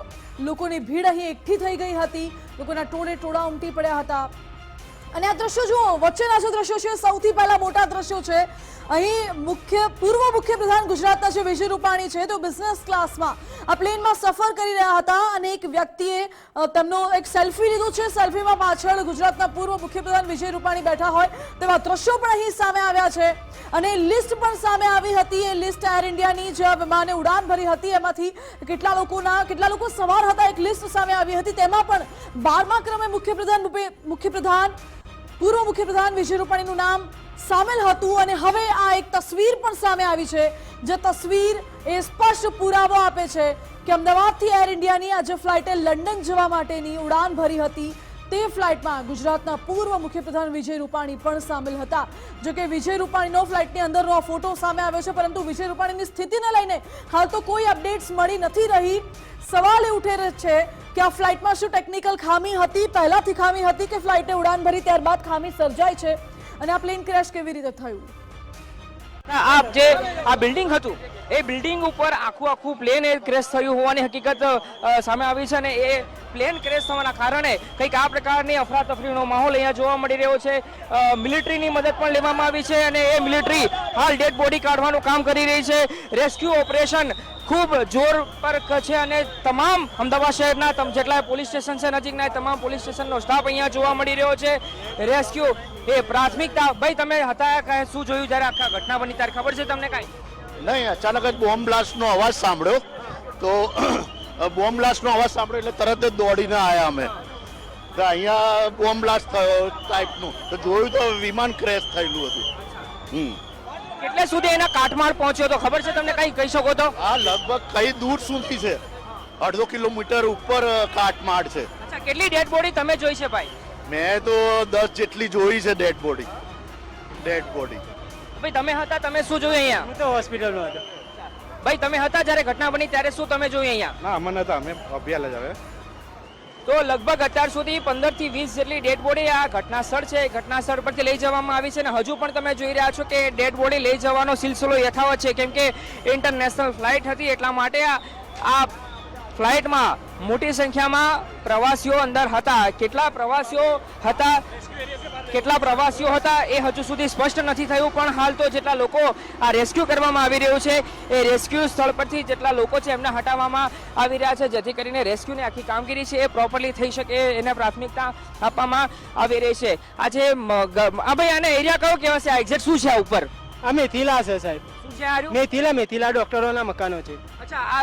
D: લોકોની ભીડ અહીં એકઠી થઈ ગઈ હતી, લોકોના ટોળે ટોળા ઉમટી પડ્યા હતા. અને આ દ્રશ્યો જુઓ, વચ્ચેના જે દ્રશ્યો છે સૌથી પહેલા મોટા દ્રશ્યો છે. અહીં પૂર્વ મુખ્યપ્રધાન ગુજરાતના જે વિજય રૂપાણી છે તો બિઝનેસ ક્લાસમાં આ પ્લેનમાં સફર કરી રહ્યા હતા અને એક વ્યક્તિએ તેમનો એક સેલ્ફી લીધો છે. સેલ્ફીમાં પાછળ ગુજરાતના પૂર્વ મુખ્યપ્રધાન વિજય રૂપાણી બેઠા હોય તેવા દ્રશ્યો પણ અહીં સામે આવ્યા છે. અને લિસ્ટ પણ સામે આવી હતી. એ લિસ્ટ એર ઇન્ડિયાની જે વિમાને ઉડાન ભરી હતી એમાંથી કેટલા લોકો સવાર હતા એક લિસ્ટ સામે આવી હતી. તેમાં પણ 12મા ક્રમે પૂર્વ મુખ્યપ્રધાન વિજય રૂપાણીનું નામ સામેલ હતું. અને હવે આ એક તસવીર પણ સામે આવી છે, જે તસવીર એ સ્પષ્ટ પુરાવો આપે છે કે અમદાવાદથી એર ઇન્ડિયાની આજે ફ્લાઇટે લંડન જવા માટેની ઉડાન ભરી હતી તે ફ્લાઇટમાં ગુજરાતના પૂર્વ મુખ્યપ્રધાન વિજય રૂપાણી પણ સામેલ હતા. જો કે વિજય રૂપાણીનો ફ્લાઇટની અંદરનો આ ફોટો સામે આવ્યો છે, પરંતુ વિજય રૂપાણીની સ્થિતિને લઈને હાલ તો કોઈ અપડેટ્સ મળી નથી રહી. સવાલ એ ઉઠે છે કે આ ફ્લાઇટમાં શું ટેકનિકલ ખામી હતી, પહેલાથી ખામી હતી કે ફ્લાઇટે ઉડાન ભરી ત્યારબાદ ખામી સર્જાઈ છે અને આ પ્લેન ક્રેશ કેવી રીતે થયું.
K: આપ જે આ બિલ્ડિંગ હતું એ બિલ્ડિંગ ઉપર આખું પ્લેન ક્રેશ થયું હોવાની હકીકત સામે આવી છે. અને એ પ્લેન ક્રેશ થવાના કારણે કંઈક આ પ્રકારની અફરાતફરીનો માહોલ અહીંયા જોવા મળી રહ્યો છે. મિલિટરીની મદદ પણ લેવામાં આવી છે અને એ મિલિટરી હાલ ડેડ બોડી કાઢવાનું કામ કરી રહી છે. રેસ્ક્યુ ઓપરેશન ખૂબ જોર પર છે અને તમામ અમદાવાદ શહેરના જેટલા પોલીસ સ્ટેશન છે નજીકના તમામ પોલીસ સ્ટેશનનો સ્ટાફ અહીંયા જોવા મળી રહ્યો છે. રેસ્ક્યુ એ પ્રાથમિકતા. ભાઈ તમે હતા, શું જોયું જ્યારે આખા ઘટના બની ત્યારે? ખબર છે તમને કાંઈ?
L: નહીં, અચાનક જ બોમ્બ બ્લાસ્ટનો અવાજ સાંભળ્યો તો બોમ્બ બ્લાસ્ટનો અવાજ સાંભળ્યો એટલે તરત જ દોડીને આવ્યા અમે તો અહીંયા બોમ્બ બ્લાસ્ટ થયો ટાઈપનું. તો જોયું તો વિમાન ક્રેશ થયેલું હતું.
K: કેટલે સુધી એના કાટમાળ પહોંચ્યો તો ખબર છે તમને? કઈ કહી શકો તો?
L: આ લગભગ કઈ દૂર સુધી છે, 1.5 કિલોમીટર ઉપર કાટમાળ છે.
K: અચ્છા, કેટલી ડેડ બોડી તમે જોઈ છે ભાઈ?
L: મેં તો 10 જેટલી જોઈ છે ડેડ બોડી.
K: ભાઈ તમે હતા, તમે શું જોયું અહીંયા?
H: હું તો હોસ્પિટલમાં હતો.
K: ભાઈ તમે હતા જ્યારે ઘટના બની ત્યારે શું તમે જોયું અહીંયા?
H: ના, અમને નતા, અમે અભ્યાલ જ આવે.
K: તો લગભગ અત્યાર સુધી 15 થી 20 જેટલી ડેડ બોડી આ ઘટના સ્થળ છે ઘટના સ્થળ પરથી લઈ જવામાં આવી છે અને હજુ પણ તમે જોઈ રહ્યા છો કે ડેડ બોડી લઈ જવાનો સિલસિલો યથાવત છે કેમ કે ઇન્ટરનેશનલ ફ્લાઇટ હતી એટલા માટે આ ફ્લાઇટમાં મોટી સંખ્યામાં પ્રવાસીઓ અંદર હતા. કેટલા પ્રવાસીઓ હતા એ હજુ સુધી સ્પષ્ટ નથી થયું, પણ હાલ તો જેટલા લોકો આ રેસ્ક્યુ કરવામાં આવી રહ્યું છે એ રેસ્ક્યુ સ્થળ પરથી જેટલા લોકો છે એમને હટાવવામાં આવી રહ્યા છે જેથી કરીને રેસ્ક્યુની આખી કામગીરી છે એ પ્રોપરલી થઈ શકે એને પ્રાથમિકતા આપવામાં આવી રહી છે. આજે ભાઈ આને એરિયા કયો કહેવાય છે? આ એક્ઝેક્ટ શું છે આ ઉપર?
J: આ મેથીલા છે સાહેબ.
K: શું છે આ?
J: મેથીલા ડોક્ટરોના મકાનો છે.
K: અચ્છા, આ